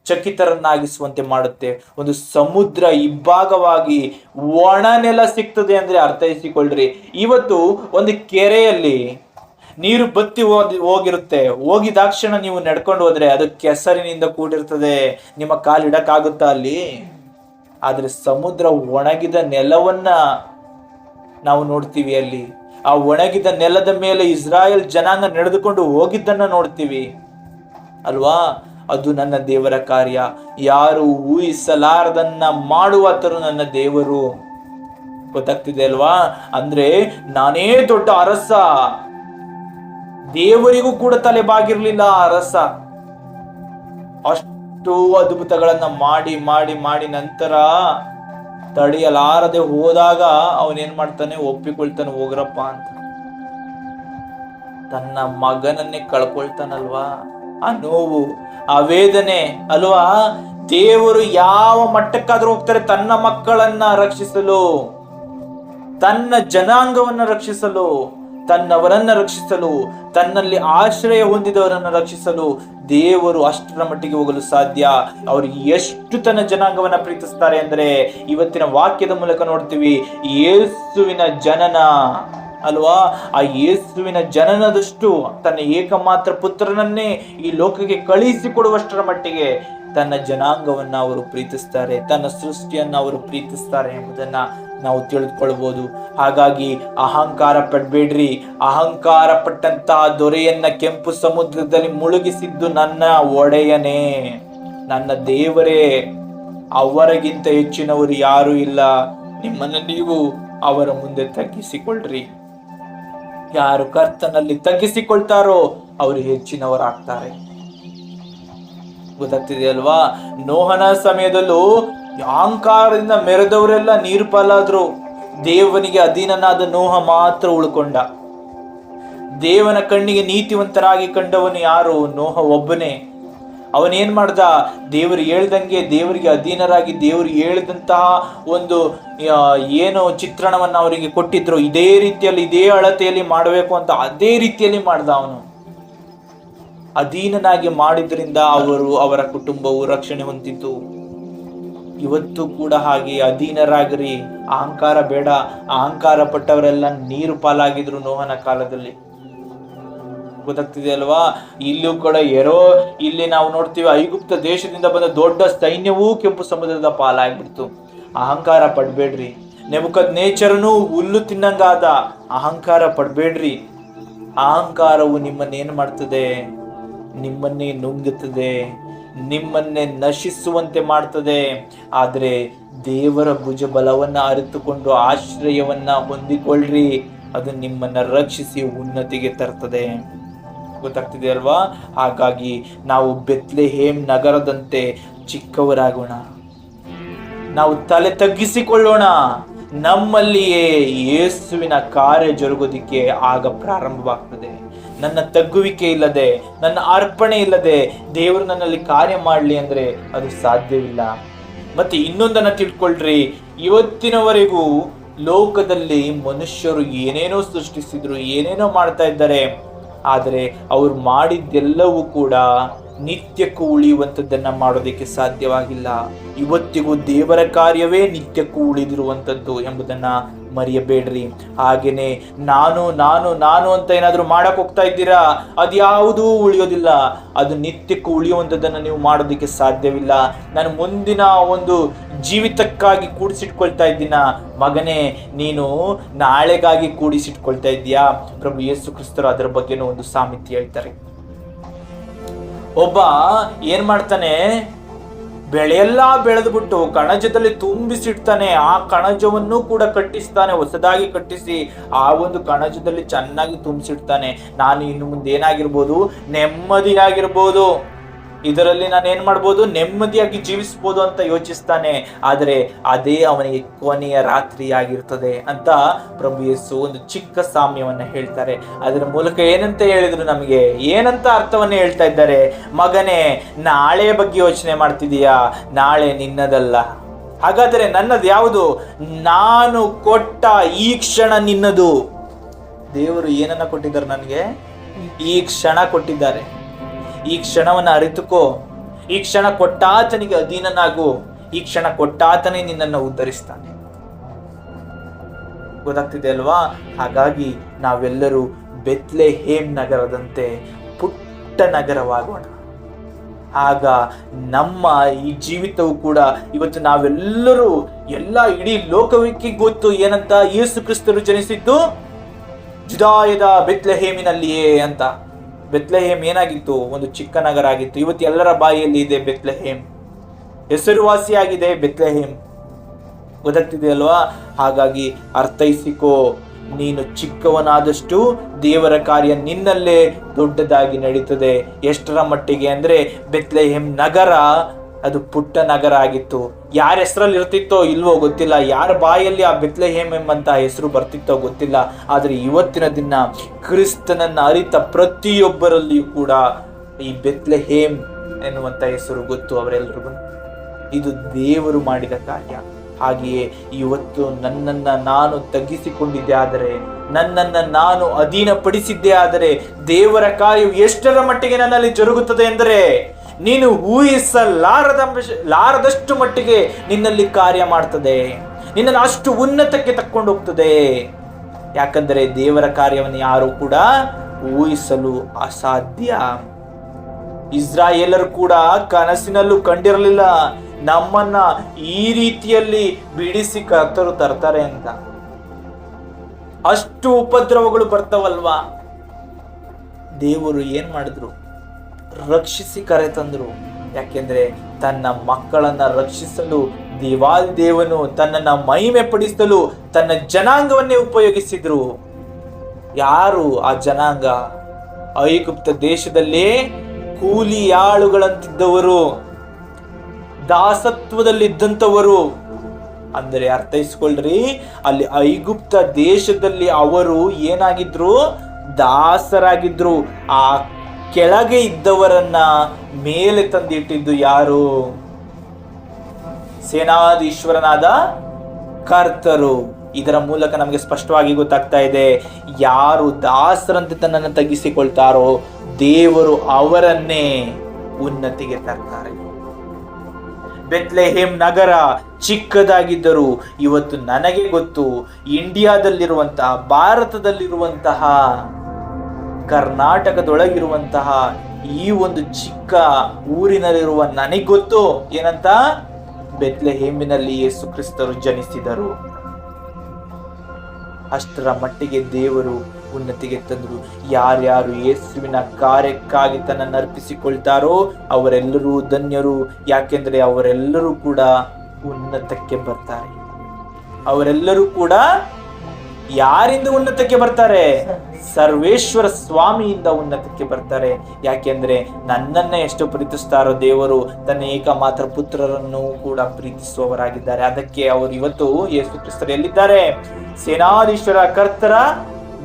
ಚಕಿತರನ್ನಾಗಿಸುವಂತೆ ಮಾಡುತ್ತೆ. ಒಂದು ಸಮುದ್ರ ಇಬ್ಬಾಗವಾಗಿ ಒಣ ನೆಲ ಸಿಗ್ತದೆ ಅಂದ್ರೆ ಅರ್ಥೈಸಿಕೊಳ್ಳ್ರಿ. ಇವತ್ತು ಒಂದು ಕೆರೆಯಲ್ಲಿ ನೀರು ಬತ್ತಿ ಹೋಗಿರುತ್ತೆ, ಹೋಗಿದಾಕ್ಷಣ ನೀವು ನಡ್ಕೊಂಡು ಹೋದ್ರೆ ಅದು ಕೆಸರಿನಿಂದ ಕೂಡಿರ್ತದೆ, ನಿಮ್ಮ ಕಾಲಿಡಕ್ಕಾಗುತ್ತಾ ಅಲ್ಲಿ? ಆದ್ರೆ ಸಮುದ್ರ ಒಣಗಿದ ನೆಲವನ್ನ ನಾವು ನೋಡ್ತೀವಿ. ಅಲ್ಲಿ ಆ ಒಣಗಿದ ನೆಲದ ಮೇಲೆ ಇಸ್ರಾಯೇಲ್ ಜನಾಂಗ ನಡೆದುಕೊಂಡು ಹೋಗಿದ್ದನ್ನ ನೋಡ್ತೀವಿ ಅಲ್ವಾ? ಅದು ನನ್ನ ದೇವರ ಕಾರ್ಯ. ಯಾರು ಊಹಿಸಲಾರದನ್ನ ಮಾಡುವಾತರು ನನ್ನ ದೇವರು. ಗೊತ್ತಾಗ್ತಿದೆ ಅಲ್ವಾ? ಅಂದ್ರೆ ನಾನೇ ದೊಡ್ಡ ಅರಸ. ದೇವರಿಗೂ ಕೂಡ ತಲೆ ಬಾಗಿರ್ಲಿಲ್ಲ ಅರಸ. ಅಷ್ಟು ಅದ್ಭುತಗಳನ್ನ ಮಾಡಿ ಮಾಡಿ ಮಾಡಿ ನಂತರ ತಡೆಯಲಾರದೆ ಹೋದಾಗ ಅವನೇನ್ ಮಾಡ್ತಾನೆ? ಒಪ್ಪಿಕೊಳ್ತಾನೆ, ಹೋಗ್ರಪ್ಪ ಅಂತ. ತನ್ನ ಮಗನನ್ನೇ ಕಳ್ಕೊಳ್ತಾನಲ್ವಾ? ಆ ನೋವು, ಆ ವೇದನೆ ಅಲ್ವಾ? ದೇವರು ಯಾವ ಮಟ್ಟಕ್ಕಾದ್ರೂ ಹೋಗ್ತಾರೆ ತನ್ನ ಮಕ್ಕಳನ್ನ ರಕ್ಷಿಸಲು, ತನ್ನ ಜನಾಂಗವನ್ನ ರಕ್ಷಿಸಲು, ತನ್ನವರನ್ನ ರಕ್ಷಿಸಲು, ತನ್ನಲ್ಲಿ ಆಶ್ರಯ ಹೊಂದಿದವರನ್ನ ರಕ್ಷಿಸಲು ದೇವರು ಅಷ್ಟರ ಮಟ್ಟಿಗೆ ಹೋಗಲು ಸಾಧ್ಯ. ಅವರು ಎಷ್ಟು ತನ್ನ ಜನಾಂಗವನ್ನ ಪ್ರೀತಿಸ್ತಾರೆ ಅಂದ್ರೆ ಇವತ್ತಿನ ವಾಕ್ಯದ ಮೂಲಕ ನೋಡ್ತೀವಿ. ಯೇಸುವಿನ ಜನನ ಅಲ್ವಾ? ಆ ಯೇಸುವಿನ ಜನನದಷ್ಟು ತನ್ನ ಏಕಮಾತ್ರ ಪುತ್ರನನ್ನೇ ಈ ಲೋಕಕ್ಕೆ ಕಳುಹಿಸಿಕೊಡುವಷ್ಟರ ಮಟ್ಟಿಗೆ ತನ್ನ ಜನಾಂಗವನ್ನ ಅವರು ಪ್ರೀತಿಸ್ತಾರೆ, ತನ್ನ ಸೃಷ್ಟಿಯನ್ನ ಅವರು ಪ್ರೀತಿಸ್ತಾರೆ ಎಂಬುದನ್ನ ನಾವು ತಿಳಿದುಕೊಳ್ಬಹುದು. ಹಾಗಾಗಿ ಅಹಂಕಾರ ಪಡ್ಬೇಡ್ರಿ. ಅಹಂಕಾರ ಪಟ್ಟಂತಹ ದೊರೆಯನ್ನ ಕೆಂಪು ಸಮುದ್ರದಲ್ಲಿ ಮುಳುಗಿಸಿದ್ದು ನನ್ನ ಒಡೆಯನೇ, ನನ್ನ ದೇವರೇ. ಅವರಿಗಿಂತ ಹೆಚ್ಚಿನವರು ಯಾರು ಇಲ್ಲ. ನಿಮ್ಮನ್ನು ನೀವು ಅವರ ಮುಂದೆ ತಗ್ಗಿಸಿಕೊಳ್ಳ್ರಿ. ಯಾರು ಕರ್ತನಲ್ಲಿ ತಗ್ಗಿಸಿಕೊಳ್ತಾರೋ ಅವರು ಹೆಚ್ಚಿನವರಾಗ್ತಾರೆ. ಗೊತ್ತಾಗ್ತಿದೆ ಅಲ್ವಾ? ನೋಹನ ಸಮಯದಲ್ಲೂ ಅಹಂಕಾರದಿಂದ ಮೆರೆದವರೆಲ್ಲ ನೀರು ಪಾಲಾದ್ರು. ದೇವನಿಗೆ ಅಧೀನನಾದ ನೋಹ ಮಾತ್ರ ಉಳ್ಕೊಂಡ. ದೇವನ ಕಣ್ಣಿಗೆ ನೀತಿವಂತರಾಗಿ ಕಂಡವನು ಯಾರು? ನೋಹ ಒಬ್ಬನೇ. ಅವನೇನ್ ಮಾಡ್ದ? ದೇವರು ಹೇಳ್ದಂಗೆ ದೇವರಿಗೆ ಅಧೀನರಾಗಿ ದೇವರು ಹೇಳಿದಂತಹ ಒಂದು ಏನು ಚಿತ್ರಣವನ್ನ ಅವರಿಗೆ ಕೊಟ್ಟಿದ್ರು, ಇದೇ ರೀತಿಯಲ್ಲಿ ಇದೇ ಅಳತೆಯಲ್ಲಿ ಮಾಡಬೇಕು ಅಂತ ಅದೇ ರೀತಿಯಲ್ಲಿ ಮಾಡ್ದ. ಅವನು ಅಧೀನನಾಗಿ ಮಾಡಿದ್ರಿಂದ ಅವರ ಕುಟುಂಬವು ರಕ್ಷಣೆ ಹೊಂದಿತು. ಇವತ್ತು ಕೂಡ ಹಾಗೆ ಅಧೀನರಾಗಿರಿ. ಅಹಂಕಾರ ಬೇಡ. ಅಹಂಕಾರ ಪಟ್ಟವರೆಲ್ಲ ನೀರು ಪಾಲಾಗಿದ್ರು ನೋಹನ ಕಾಲದಲ್ಲಿ. ಗೊತ್ತಾಗ್ತಿದೆ ಅಲ್ವಾ? ಇಲ್ಲೂ ಕೂಡ ಇಲ್ಲಿ ನಾವು ನೋಡ್ತೀವಿ, ಐಗುಪ್ತ ದೇಶದಿಂದ ಬಂದ ದೊಡ್ಡ ಸೈನ್ಯವೂ ಕೆಂಪು ಸಮುದ್ರದ ಪಾಲಾಗ್ಬಿಡ್ತು. ಅಹಂಕಾರ ಪಡ್ಬೇಡ್ರಿ. ನೆಬೂಕದ್ನೆಚ್ಚರನು ಹುಲ್ಲು ತಿನ್ನಂಗಾದ. ಅಹಂಕಾರ ಪಡ್ಬೇಡ್ರಿ. ಅಹಂಕಾರವು ನಿಮ್ಮನ್ನೇನು ಮಾಡ್ತದೆ? ನಿಮ್ಮನ್ನೇ ನುಂಗುತ್ತದೆ, ನಿಮ್ಮನ್ನೇ ನಶಿಸುವಂತೆ ಮಾಡ್ತದೆ. ಆದರೆ ದೇವರ ಭುಜ ಬಲವನ್ನ ಅರಿತುಕೊಂಡು ಆಶ್ರಯವನ್ನ ಹೊಂದಿಕೊಳ್ಳ್ರಿ. ಅದು ನಿಮ್ಮನ್ನ ರಕ್ಷಿಸಿ ಉನ್ನತಿಗೆ ತರ್ತದೆ. ಗೊತ್ತಾಗ್ತಿದೆ ಅಲ್ವಾ? ಹಾಗಾಗಿ ನಾವು ಬೆತ್ಲೆಹೇಮ್ ನಗರದಂತೆ ಚಿಕ್ಕವರಾಗೋಣ. ನಾವು ತಲೆ ತಗ್ಗಿಸಿಕೊಳ್ಳೋಣ. ನಮ್ಮಲ್ಲಿಯೇ ಯೇಸುವಿನ ಕಾರ್ಯ ಜರುಗೋದಿಕ್ಕೆ ಆಗ ಪ್ರಾರಂಭವಾಗ್ತದೆ. ನನ್ನ ತಗ್ಗುವಿಕೆ ಇಲ್ಲದೆ, ನನ್ನ ಅರ್ಪಣೆ ಇಲ್ಲದೆ ದೇವರು ನನ್ನಲ್ಲಿ ಕಾರ್ಯ ಮಾಡಲಿ ಅಂದ್ರೆ ಅದು ಸಾಧ್ಯವಿಲ್ಲ. ಮತ್ತೆ ಇನ್ನೊಂದನ್ನ ತಿಳ್ಕೊಳ್ರಿ, ಇವತ್ತಿನವರೆಗೂ ಲೋಕದಲ್ಲಿ ಮನುಷ್ಯರು ಏನೇನೋ ಸೃಷ್ಟಿಸಿದ್ರು, ಏನೇನೋ ಮಾಡ್ತಾ ಇದ್ದಾರೆ. ಆದರೆ ಅವ್ರು ಮಾಡಿದ್ದೆಲ್ಲವೂ ಕೂಡ ನಿತ್ಯಕ್ಕೂ ಉಳಿಯುವಂಥದ್ದನ್ನ ಮಾಡೋದಕ್ಕೆ ಸಾಧ್ಯವಾಗಿಲ್ಲ. ಇವತ್ತಿಗೂ ದೇವರ ಕಾರ್ಯವೇ ನಿತ್ಯಕ್ಕೂ ಉಳಿದಿರುವಂಥದ್ದು ಎಂಬುದನ್ನ ಮರೆಯಬೇಡ್ರಿ. ಹಾಗೇನೆ ನಾನು ನಾನು ನಾನು ಅಂತ ಏನಾದ್ರೂ ಮಾಡಕ್ ಹೋಗ್ತಾ ಇದ್ದೀರಾ, ಅದ್ಯಾವುದೂ ಉಳಿಯೋದಿಲ್ಲ. ಅದು ನಿತ್ಯಕ್ಕೂ ಉಳಿಯುವಂಥದ್ದನ್ನ ನೀವು ಮಾಡೋದಕ್ಕೆ ಸಾಧ್ಯವಿಲ್ಲ. ನಾನು ಮುಂದಿನ ಒಂದು ಜೀವಿತಕ್ಕಾಗಿ ಕೂಡಿಸಿಟ್ಕೊಳ್ತಾ ಇದ್ದೀನ ಮಗನೇ, ನೀನು ನಾಳೆಗಾಗಿ ಕೂಡಿಸಿಟ್ಕೊಳ್ತಾ ಇದ್ದೀಯಾ? ಪ್ರಭು ಯೇಸು ಕ್ರಿಸ್ತರು ಅದರ ಬಗ್ಗೆನೂ ಒಂದು ಸಾಮಿತಿ ಹೇಳ್ತಾರೆ. ಒಬ್ಬ ಏನ್ ಮಾಡ್ತಾನೆ, ಬೆಳೆಯೆಲ್ಲ ಬೆಳೆದ್ಬಿಟ್ಟು ಕಣಜದಲ್ಲಿ ತುಂಬಿಸಿಡ್ತಾನೆ. ಆ ಕಣಜವನ್ನು ಕೂಡ ಕಟ್ಟಿಸ್ತಾನೆ, ಹೊಸದಾಗಿ ಕಟ್ಟಿಸಿ ಆ ಒಂದು ಕಣಜದಲ್ಲಿ ಚೆನ್ನಾಗಿ ತುಂಬಿಸಿಡ್ತಾನೆ. ನಾನು ಇನ್ನು ಮುಂದೆ ಏನಾಗಿರ್ಬೋದು? ನೆಮ್ಮದಿಯಾಗಿರ್ಬೋದು. ಇದರಲ್ಲಿ ನಾನು ಏನ್ ಮಾಡ್ಬೋದು? ನೆಮ್ಮದಿಯಾಗಿ ಜೀವಿಸ್ಬೋದು ಅಂತ ಯೋಚಿಸ್ತಾನೆ. ಆದರೆ ಅದೇ ಅವನಿಗೆ ಕೊನೆಯ ರಾತ್ರಿ ಆಗಿರ್ತದೆ ಅಂತ ಪ್ರಭು ಯೇಸು ಒಂದು ಚಿಕ್ಕ ಸಾಮ್ಯವನ್ನ ಹೇಳ್ತಾರೆ. ಅದರ ಮೂಲಕ ಏನಂತ ಹೇಳಿದ್ರು, ನಮಗೆ ಏನಂತ ಅರ್ಥವನ್ನ ಹೇಳ್ತಾ ಇದ್ದಾರೆ? ಮಗನೇ, ನಾಳೆ ಬಗ್ಗೆ ಯೋಚನೆ ಮಾಡ್ತಿದೀಯಾ? ನಾಳೆ ನಿನ್ನದಲ್ಲ. ಹಾಗಾದ್ರೆ ನನ್ನದು ಯಾವುದು? ನಾನು ಕೊಟ್ಟ ಈ ಕ್ಷಣ ನಿನ್ನದು. ದೇವರು ಏನನ್ನ ಕೊಟ್ಟಿದ್ದಾರೆ? ನನಗೆ ಈ ಕ್ಷಣ ಕೊಟ್ಟಿದ್ದಾರೆ. ಈ ಕ್ಷಣವನ್ನ ಅರಿತುಕೋ. ಈ ಕ್ಷಣ ಕೊಟ್ಟಾತನಿಗೆ ಅಧೀನನಾಗು. ಈ ಕ್ಷಣ ಕೊಟ್ಟಾತನೇ ನಿನ್ನನ್ನು ಉದ್ಧರಿಸ್ತಾನೆ. ಗೊತ್ತಾಗ್ತಿದೆ ಅಲ್ವಾ? ಹಾಗಾಗಿ ನಾವೆಲ್ಲರೂ ಬೆತ್ಲೆಹೇಮ್ ನಗರದಂತೆ ಪುಟ್ಟ ನಗರವಾಗೋಣ. ಆಗ ನಮ್ಮ ಈ ಜೀವಿತವು ಕೂಡ, ಇವತ್ತು ನಾವೆಲ್ಲರೂ ಇಡೀ ಲೋಕಕ್ಕೆ ಗೊತ್ತು ಏನಂತ, ಯೇಸು ಕ್ರಿಸ್ತರು ಜನಿಸಿದ್ದು ಜುದಾಯದ ಬೆತ್ಲೆಹೇಮಿನಲ್ಲಿಯೇ ಅಂತ. ಬೆತ್ಲೆಹೇಮ್ ಏನಾಗಿತ್ತು? ಒಂದು ಚಿಕ್ಕ ನಗರ ಆಗಿತ್ತು. ಇವತ್ತು ಎಲ್ಲರ ಬಾಯಿಯಲ್ಲಿ ಇದೆ ಬೆತ್ಲೆಹೇಮ್, ಹೆಸರುವಾಸಿಯಾಗಿದೆ ಬೆತ್ಲೆಹೇಮ್. ಗೊತ್ತಾಗ್ತಿದೆ ಅಲ್ವಾ? ಹಾಗಾಗಿ ಅರ್ಥೈಸಿಕೋ. ನೀನು ಚಿಕ್ಕವನಾದಷ್ಟು ದೇವರ ಕಾರ್ಯ ನಿನ್ನಲ್ಲೇ ದೊಡ್ಡದಾಗಿ ನಡೀತದೆ. ಎಷ್ಟರ ಮಟ್ಟಿಗೆ ಅಂದ್ರೆ, ಬೆತ್ಲೆಹೇಮ್ ನಗರ ಅದು ಪುಟ್ಟ ನಗರ ಆಗಿತ್ತು. ಯಾರ ಹೆಸರಲ್ಲಿ ಇರ್ತಿತ್ತೋ ಇಲ್ವೋ ಗೊತ್ತಿಲ್ಲ, ಯಾರ ಬಾಯಲ್ಲಿ ಆ ಬೆತ್ಲೆಹೇಮ್ ಎಂಬಂತ ಹೆಸರು ಬರ್ತಿತ್ತೋ ಗೊತ್ತಿಲ್ಲ. ಆದ್ರೆ ಇವತ್ತಿನ ದಿನ ಕ್ರಿಸ್ತನನ್ನ ಅರಿತ ಪ್ರತಿಯೊಬ್ಬರಲ್ಲಿಯೂ ಕೂಡ ಈ ಬೆತ್ಲೆಹೇಮ್ ಎನ್ನುವಂತ ಹೆಸರು ಗೊತ್ತು ಅವರೆಲ್ಲರಿಗೂ. ಇದು ದೇವರು ಮಾಡಿದ ಕಾರ್ಯ. ಹಾಗೆಯೇ ಇವತ್ತು ನನ್ನನ್ನ ನಾನು ತಗ್ಗಿಸಿಕೊಂಡಿದ್ದೆ ಆದರೆ, ನನ್ನನ್ನ ನಾನು ಅಧೀನಪಡಿಸಿದ್ದೆ ಆದರೆ, ದೇವರ ಕಾರ್ಯವು ಎಷ್ಟರ ಮಟ್ಟಿಗೆ ನನ್ನಲ್ಲಿ ಜರುಗುತ್ತದೆ ಎಂದರೆ, ನೀನು ಊಹಿಸಲಾರದಷ್ಟು ಮಟ್ಟಿಗೆ ನಿನ್ನಲ್ಲಿ ಕಾರ್ಯ ಮಾಡ್ತದೆ. ನಿನ್ನನ್ನು ಅಷ್ಟು ಉನ್ನತಕ್ಕೆ ತಕ್ಕೊಂಡು ಹೋಗ್ತದೆ. ಯಾಕಂದರೆ ದೇವರ ಕಾರ್ಯವನ್ನು ಯಾರು ಕೂಡ ಊಹಿಸಲು ಅಸಾಧ್ಯ. ಇಸ್ರಾಯೇಲರು ಕೂಡ ಕನಸಿನಲ್ಲೂ ಕಂಡಿರಲಿಲ್ಲ ನಮ್ಮನ್ನ ಈ ರೀತಿಯಲ್ಲಿ ಬಿಡಿಸಿ ಕರ್ತರು ತರ್ತಾರೆ ಅಂತ. ಅಷ್ಟು ಉಪದ್ರವಗಳು ಬರ್ತಾವಲ್ವಾ? ದೇವರು ಏನ್ ಮಾಡಿದ್ರು? ರಕ್ಷಿಸಿ ಕರೆ ತಂದ್ರು. ಯಾಕೆಂದ್ರೆ ತನ್ನ ಮಕ್ಕಳನ್ನ ರಕ್ಷಿಸಲು ದೇವಾದಿದೇವನು ತನ್ನನ್ನ ಮಹಿಮೆ ಪಡಿಸಲು ತನ್ನ ಜನಾಂಗವನ್ನೇ ಉಪಯೋಗಿಸಿದ್ರು. ಯಾರು ಆ ಜನಾಂಗ? ಐಗುಪ್ತ ದೇಶದಲ್ಲಿ ಕೂಲಿಯಾಳುಗಳಂತಿದ್ದವರು, ದಾಸತ್ವದಲ್ಲಿದ್ದಂಥವರು. ಅಂದರೆ ಅರ್ಥೈಸ್ಕೊಳ್ರಿ, ಅಲ್ಲಿ ಐಗುಪ್ತ ದೇಶದಲ್ಲಿ ಅವರು ಏನಾಗಿದ್ರು? ದಾಸರಾಗಿದ್ರು. ಆ ಕೆಳಗೆ ಇದ್ದವರನ್ನ ಮೇಲೆ ತಂದಿಟ್ಟಿದ್ದು ಯಾರು? ಸೇನಾಧೀಶ್ವರನಾದ ಕರ್ತರು. ಇದರ ಮೂಲಕ ನಮಗೆ ಸ್ಪಷ್ಟವಾಗಿ ಗೊತ್ತಾಗ್ತಾ ಇದೆ, ಯಾರು ದಾಸರಂತೆ ತನ್ನನ್ನು ತಗ್ಗಿಸಿಕೊಳ್ತಾರೋ ದೇವರು ಅವರನ್ನೇ ಉನ್ನತಿಗೆ ತರ್ತಾರೆ. ಬೆತ್ಲೆಹೇಮ್ ನಗರ ಚಿಕ್ಕದಾಗಿದ್ದರು. ಇವತ್ತು ನನಗೆ ಗೊತ್ತು, ಇಂಡಿಯಾದಲ್ಲಿರುವಂತಹ, ಭಾರತದಲ್ಲಿರುವಂತಹ, ಕರ್ನಾಟಕದೊಳಗಿರುವಂತಹ ಈ ಒಂದು ಚಿಕ್ಕ ಊರಿನಲ್ಲಿರುವ ನನಗೆ ಗೊತ್ತು ಏನಂತ, ಬೆತ್ಲೆಹೇಮಿನಲ್ಲಿ ಯೇಸು ಕ್ರಿಸ್ತರು ಜನಿಸಿದರು. ಅಷ್ಟರ ಮಟ್ಟಿಗೆ ದೇವರು ಉನ್ನತಿಗೆ ತಂದರು. ಯಾರ್ಯಾರು ಯೇಸುವಿನ ಕಾರ್ಯಕ್ಕಾಗಿ ತನ್ನನ್ನು ಅರ್ಪಿಸಿಕೊಳ್ತಾರೋ ಅವರೆಲ್ಲರೂ ಧನ್ಯರು. ಯಾಕೆಂದ್ರೆ ಅವರೆಲ್ಲರೂ ಕೂಡ ಉನ್ನತಕ್ಕೆ ಬರ್ತಾರೆ. ಅವರೆಲ್ಲರೂ ಕೂಡ ಯಾರಿಂದ ಉನ್ನತಕ್ಕೆ ಬರ್ತಾರೆ? ಸರ್ವೇಶ್ವರ ಸ್ವಾಮಿಯಿಂದ ಉನ್ನತಕ್ಕೆ ಬರ್ತಾರೆ. ಯಾಕೆಂದ್ರೆ ನನ್ನನ್ನ ಎಷ್ಟು ಪ್ರೀತಿಸ್ತಾರೋ ದೇವರು ತನ್ನ ಏಕಮಾತ್ರ ಪುತ್ರರನ್ನು ಕೂಡ ಪ್ರೀತಿಸುವವರಾಗಿದ್ದಾರೆ. ಅದಕ್ಕೆ ಅವರು ಇವತ್ತು ಯೇಸು ಕ್ರಿಸ್ತರು ಎಲ್ಲಿದ್ದಾರೆ? ಸೇನಾಧೀಶ್ವರ ಕರ್ತರ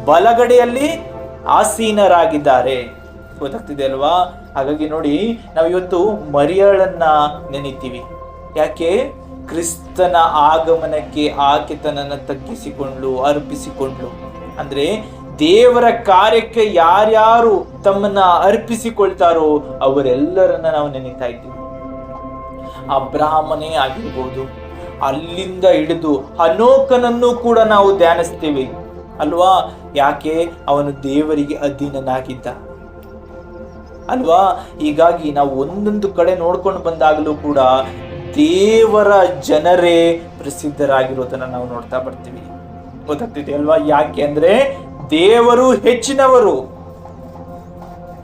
ಬಲಗಡೆಯಲ್ಲಿ ಆಸೀನರಾಗಿದ್ದಾರೆ. ಗೊತ್ತಾಗ್ತಿದೆ ಅಲ್ವಾ? ಹಾಗಾಗಿ ನೋಡಿ, ನಾವು ಇವತ್ತು ಮರಿಯಳನ್ನ ನೆನಿತೀವಿ. ಯಾಕೆ? ಕ್ರಿಸ್ತನ ಆಗಮನಕ್ಕೆ ಆಕೆ ತನ್ನನ್ನು ತಗ್ಗಿಸಿಕೊಂಡು ಅರ್ಪಿಸಿಕೊಂಡು, ಅಂದ್ರೆ ದೇವರ ಕಾರ್ಯಕ್ಕೆ ಯಾರ್ಯಾರು ತಮ್ಮನ್ನ ಅರ್ಪಿಸಿಕೊಳ್ತಾರೋ ಅವರೆಲ್ಲರನ್ನ ನಾವು ನೆನೀತಾ ಇದ್ದೀವಿ. ಅಬ್ರಹಾಮನೇ ಆಗಿರ್ಬೋದು, ಅಲ್ಲಿಂದ ಹಿಡಿದು ಹನೋಕನನ್ನು ಕೂಡ ನಾವು ಧ್ಯಾನಿಸ್ತೀವಿ ಅಲ್ವಾ? ಯಾಕೆ? ಅವನು ದೇವರಿಗೆ ಅಧೀನನಾಗಿದ್ದ ಅಲ್ವಾ? ಹೀಗಾಗಿ ನಾವು ಒಂದೊಂದು ಕಡೆ ನೋಡ್ಕೊಂಡು ಬಂದಾಗಲೂ ಕೂಡ ದೇವರ ಜನರೇ ಪ್ರಸಿದ್ಧರಾಗಿರೋದನ್ನ ನಾವು ನೋಡ್ತಾ ಬರ್ತೀವಿ. ಗೊತ್ತಾಗ್ತಿದೆ ಅಲ್ವಾ? ಯಾಕೆ ಅಂದ್ರೆ ದೇವರು ಹೆಚ್ಚಿನವರು.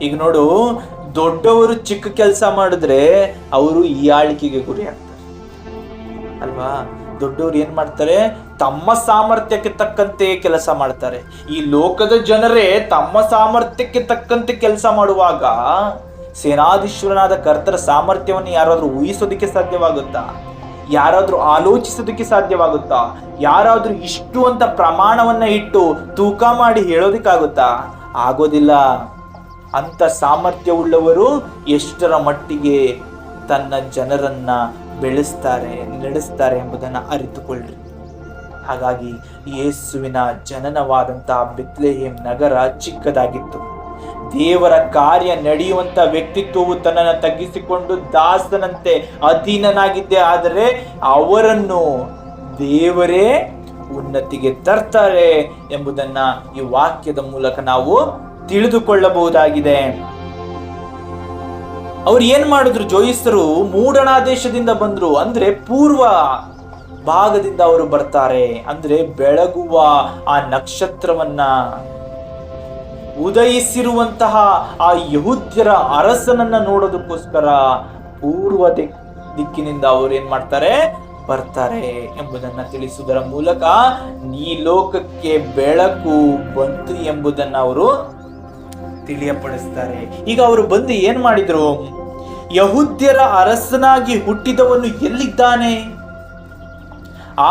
ಈಗ ನೋಡು, ದೊಡ್ಡವರು ಚಿಕ್ಕ ಕೆಲಸ ಮಾಡಿದ್ರೆ ಅವರು ಈ ಆಳಿಕೆಗೆ ಗುರಿ ಆಗ್ತಾರೆ ಅಲ್ವಾ? ದೊಡ್ಡವರು ಏನ್ ಮಾಡ್ತಾರೆ? ತಮ್ಮ ಸಾಮರ್ಥ್ಯಕ್ಕೆ ತಕ್ಕಂತೆ ಕೆಲಸ ಮಾಡ್ತಾರೆ. ಈ ಲೋಕದ ಜನರೇ ತಮ್ಮ ಸಾಮರ್ಥ್ಯಕ್ಕೆ ತಕ್ಕಂತೆ ಕೆಲಸ ಮಾಡುವಾಗ ಸೇನಾಧೀಶ್ವರನಾದ ಕರ್ತರ ಸಾಮರ್ಥ್ಯವನ್ನು ಯಾರಾದ್ರೂ ಊಹಿಸೋದಕ್ಕೆ ಸಾಧ್ಯವಾಗುತ್ತಾ? ಯಾರಾದ್ರೂ ಆಲೋಚಿಸೋದಕ್ಕೆ ಸಾಧ್ಯವಾಗುತ್ತಾ? ಯಾರಾದ್ರೂ ಇಷ್ಟು ಅಂತ ಪ್ರಮಾಣವನ್ನ ಇಟ್ಟು ತೂಕ ಮಾಡಿ ಹೇಳೋದಕ್ಕಾಗುತ್ತಾ? ಆಗೋದಿಲ್ಲ. ಅಂತ ಸಾಮರ್ಥ್ಯವುಳ್ಳವರು ಎಷ್ಟರ ಮಟ್ಟಿಗೆ ತನ್ನ ಜನರನ್ನ ಬೆಳೆಸ್ತಾರೆ, ನಡೆಸ್ತಾರೆ ಎಂಬುದನ್ನು ಅರಿತುಕೊಳ್ಳ್ರಿ. ಹಾಗಾಗಿ ಯೇಸುವಿನ ಜನನವಾದಂತಹ ಬೆತ್ಲೆಹೇಮ್ ನಗರ ಚಿಕ್ಕದಾಗಿತ್ತು. ದೇವರ ಕಾರ್ಯ ನಡೆಯುವಂತ ವ್ಯಕ್ತಿತ್ವವು ತನ್ನನ್ನು ತಗ್ಗಿಸಿಕೊಂಡು ದಾಸನಂತೆ ಅಧೀನನಾಗಿದ್ದೆ. ಆದರೆ ಅವರನ್ನು ದೇವರೇ ಉನ್ನತಿಗೆ ತರ್ತಾರೆ ಎಂಬುದನ್ನ ಈ ವಾಕ್ಯದ ಮೂಲಕ ನಾವು ತಿಳಿದುಕೊಳ್ಳಬಹುದಾಗಿದೆ. ಅವ್ರು ಏನ್ ಮಾಡಿದ್ರು? ಜೋಯಿಸರು ಮೂಡಣಾದೇಶದಿಂದ ಬಂದ್ರು. ಅಂದ್ರೆ ಪೂರ್ವ ಭಾಗದಿಂದ ಅವರು ಬರ್ತಾರೆ. ಅಂದ್ರೆ ಬೆಳಗುವ ಆ ನಕ್ಷತ್ರವನ್ನ, ಉದಯಿಸಿರುವಂತಹ ಆ ಯಹೂದ್ಯರ ಅರಸನನ್ನ ನೋಡೋದಕ್ಕೋಸ್ಕರ ಪೂರ್ವ ದಿಕ್ಕಿನಿಂದ ಅವರು ಏನ್ ಮಾಡ್ತಾರೆ? ಬರ್ತಾರೆ ಎಂಬುದನ್ನ ತಿಳಿಸುವುದರ ಮೂಲಕ ಈ ಲೋಕಕ್ಕೆ ಬೆಳಕು ಬಂತು ಎಂಬುದನ್ನ ಅವರು ತಿಳಿಯಪಡಿಸ್ತಾರೆ. ಈಗ ಅವರು ಬಂದು ಏನ್ ಮಾಡಿದ್ರು? ಯಹೂದ್ಯರ ಅರಸನಾಗಿ ಹುಟ್ಟಿದವನು ಎಲ್ಲಿದ್ದಾನೆ?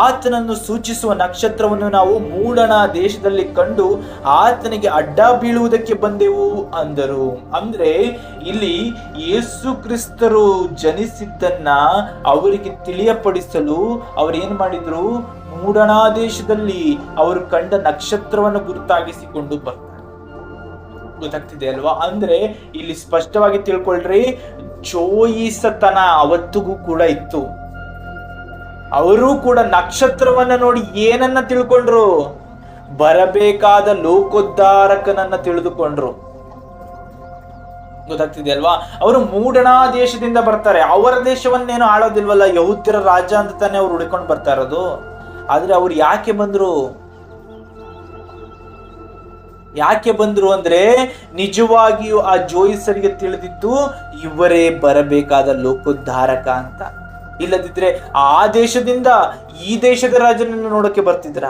ಆತನನ್ನು ಸೂಚಿಸುವ ನಕ್ಷತ್ರವನ್ನು ನಾವು ಮೂಡಣ ದೇಶದಲ್ಲಿ ಕಂಡು ಆತನಿಗೆ ಅಡ್ಡ ಬೀಳುವುದಕ್ಕೆ ಬಂದೆವು ಅಂದರು. ಅಂದ್ರೆ ಇಲ್ಲಿ ಯೇಸು ಕ್ರಿಸ್ತರು ಜನಿಸಿದ್ದನ್ನ ಅವರಿಗೆ ತಿಳಿಯಪಡಿಸಲು ಅವರು ಏನ್ ಮಾಡಿದ್ರು? ಮೂಡಣ ದೇಶದಲ್ಲಿ ಅವರು ಕಂಡ ನಕ್ಷತ್ರವನ್ನು ಗುರುತಾಗಿಸಿಕೊಂಡು ಬರ್ತಾರೆ. ಗೊತ್ತಾಗ್ತಿದೆ ಅಲ್ವಾ? ಅಂದ್ರೆ ಇಲ್ಲಿ ಸ್ಪಷ್ಟವಾಗಿ ತಿಳ್ಕೊಳ್ರಿ, ಜೋಯಿಸತನ ಅವತ್ತಿಗೂ ಕೂಡ ಇತ್ತು. ಅವರು ಕೂಡ ನಕ್ಷತ್ರವನ್ನ ನೋಡಿ ಏನನ್ನ ತಿಳ್ಕೊಂಡ್ರು? ಬರಬೇಕಾದ ಲೋಕೋದ್ಧಾರಕನನ್ನ ತಿಳಿದುಕೊಂಡ್ರು. ಗೊತ್ತಾಗ್ತಿದೆ ಅಲ್ವಾ? ಅವರು ಮೂಡಣಾ ದೇಶದಿಂದ ಬರ್ತಾರೆ. ಅವರ ದೇಶವನ್ನೇನು ಆಳೋದಿಲ್ವಲ್ಲ, ಯಹೂದ್ಯರ ರಾಜ ಅಂತ ತಾನೇ ಅವ್ರು ಹುಡ್ಕೊಂಡು ಬರ್ತಾ ಇರೋದು. ಆದ್ರೆ ಅವ್ರು ಯಾಕೆ ಬಂದ್ರು ಅಂದ್ರೆ ನಿಜವಾಗಿಯೂ ಆ ಜೋಯಿಸರಿಗೆ ತಿಳಿದಿತ್ತು ಇವರೇ ಬರಬೇಕಾದ ಲೋಕೋದ್ಧಾರಕ ಅಂತ. ಇಲ್ಲದಿದ್ರೆ ಆ ದೇಶದಿಂದ ಈ ದೇಶದ ರಾಜನನ್ನು ನೋಡೋಕೆ ಬರ್ತಿದ್ರ?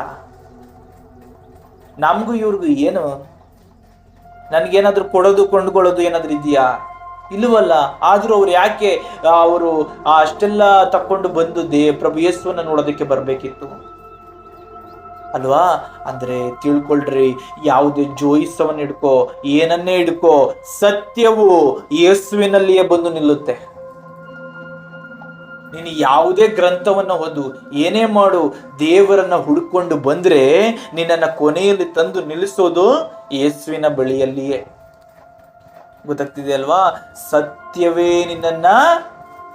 ನಮಗೂ ಇವ್ರಿಗೂ ಏನು, ನನ್ಗೇನಾದ್ರೂ ಕೊಡೋದು ಕೊಂಡ್ಕೊಳ್ಳೋದು ಏನಾದ್ರೂ ಇದೆಯಾ? ಇಲ್ಲವಲ್ಲ. ಆದ್ರೂ ಅವ್ರು ಯಾಕೆ ಅವರು ಅಷ್ಟೆಲ್ಲ ತಕೊಂಡು ಬಂದು ಪ್ರಭು ಯೇಸುವನ್ನ ನೋಡೋದಕ್ಕೆ ಬರ್ಬೇಕಿತ್ತು ಅಲ್ವಾ? ಅಂದ್ರೆ ತಿಳ್ಕೊಳ್ರಿ, ಯಾವುದೇ ಜೋಯಿಸವನ್ನ ಹಿಡ್ಕೋ, ಏನನ್ನೇ ಹಿಡ್ಕೋ, ಸತ್ಯವು ಯೇಸುವಿನಲ್ಲಿಯೇ ಬಂದು ನಿಲ್ಲುತ್ತೆ. ನೀನು ಯಾವುದೇ ಗ್ರಂಥವನ್ನ ಓದು, ಏನೇ ಮಾಡು, ದೇವರನ್ನ ಹುಡ್ಕೊಂಡು ಬಂದ್ರೆ ನಿನ್ನನ್ನ ಕೊನೆಯಲ್ಲಿ ತಂದು ನಿಲ್ಲಿಸೋದು ಯೇಸುವಿನ ಬಳಿಯಲ್ಲಿಯೇ. ಗೊತ್ತಾಗ್ತಿದೆ ಅಲ್ವಾ? ಸತ್ಯವೇ ನಿನ್ನನ್ನ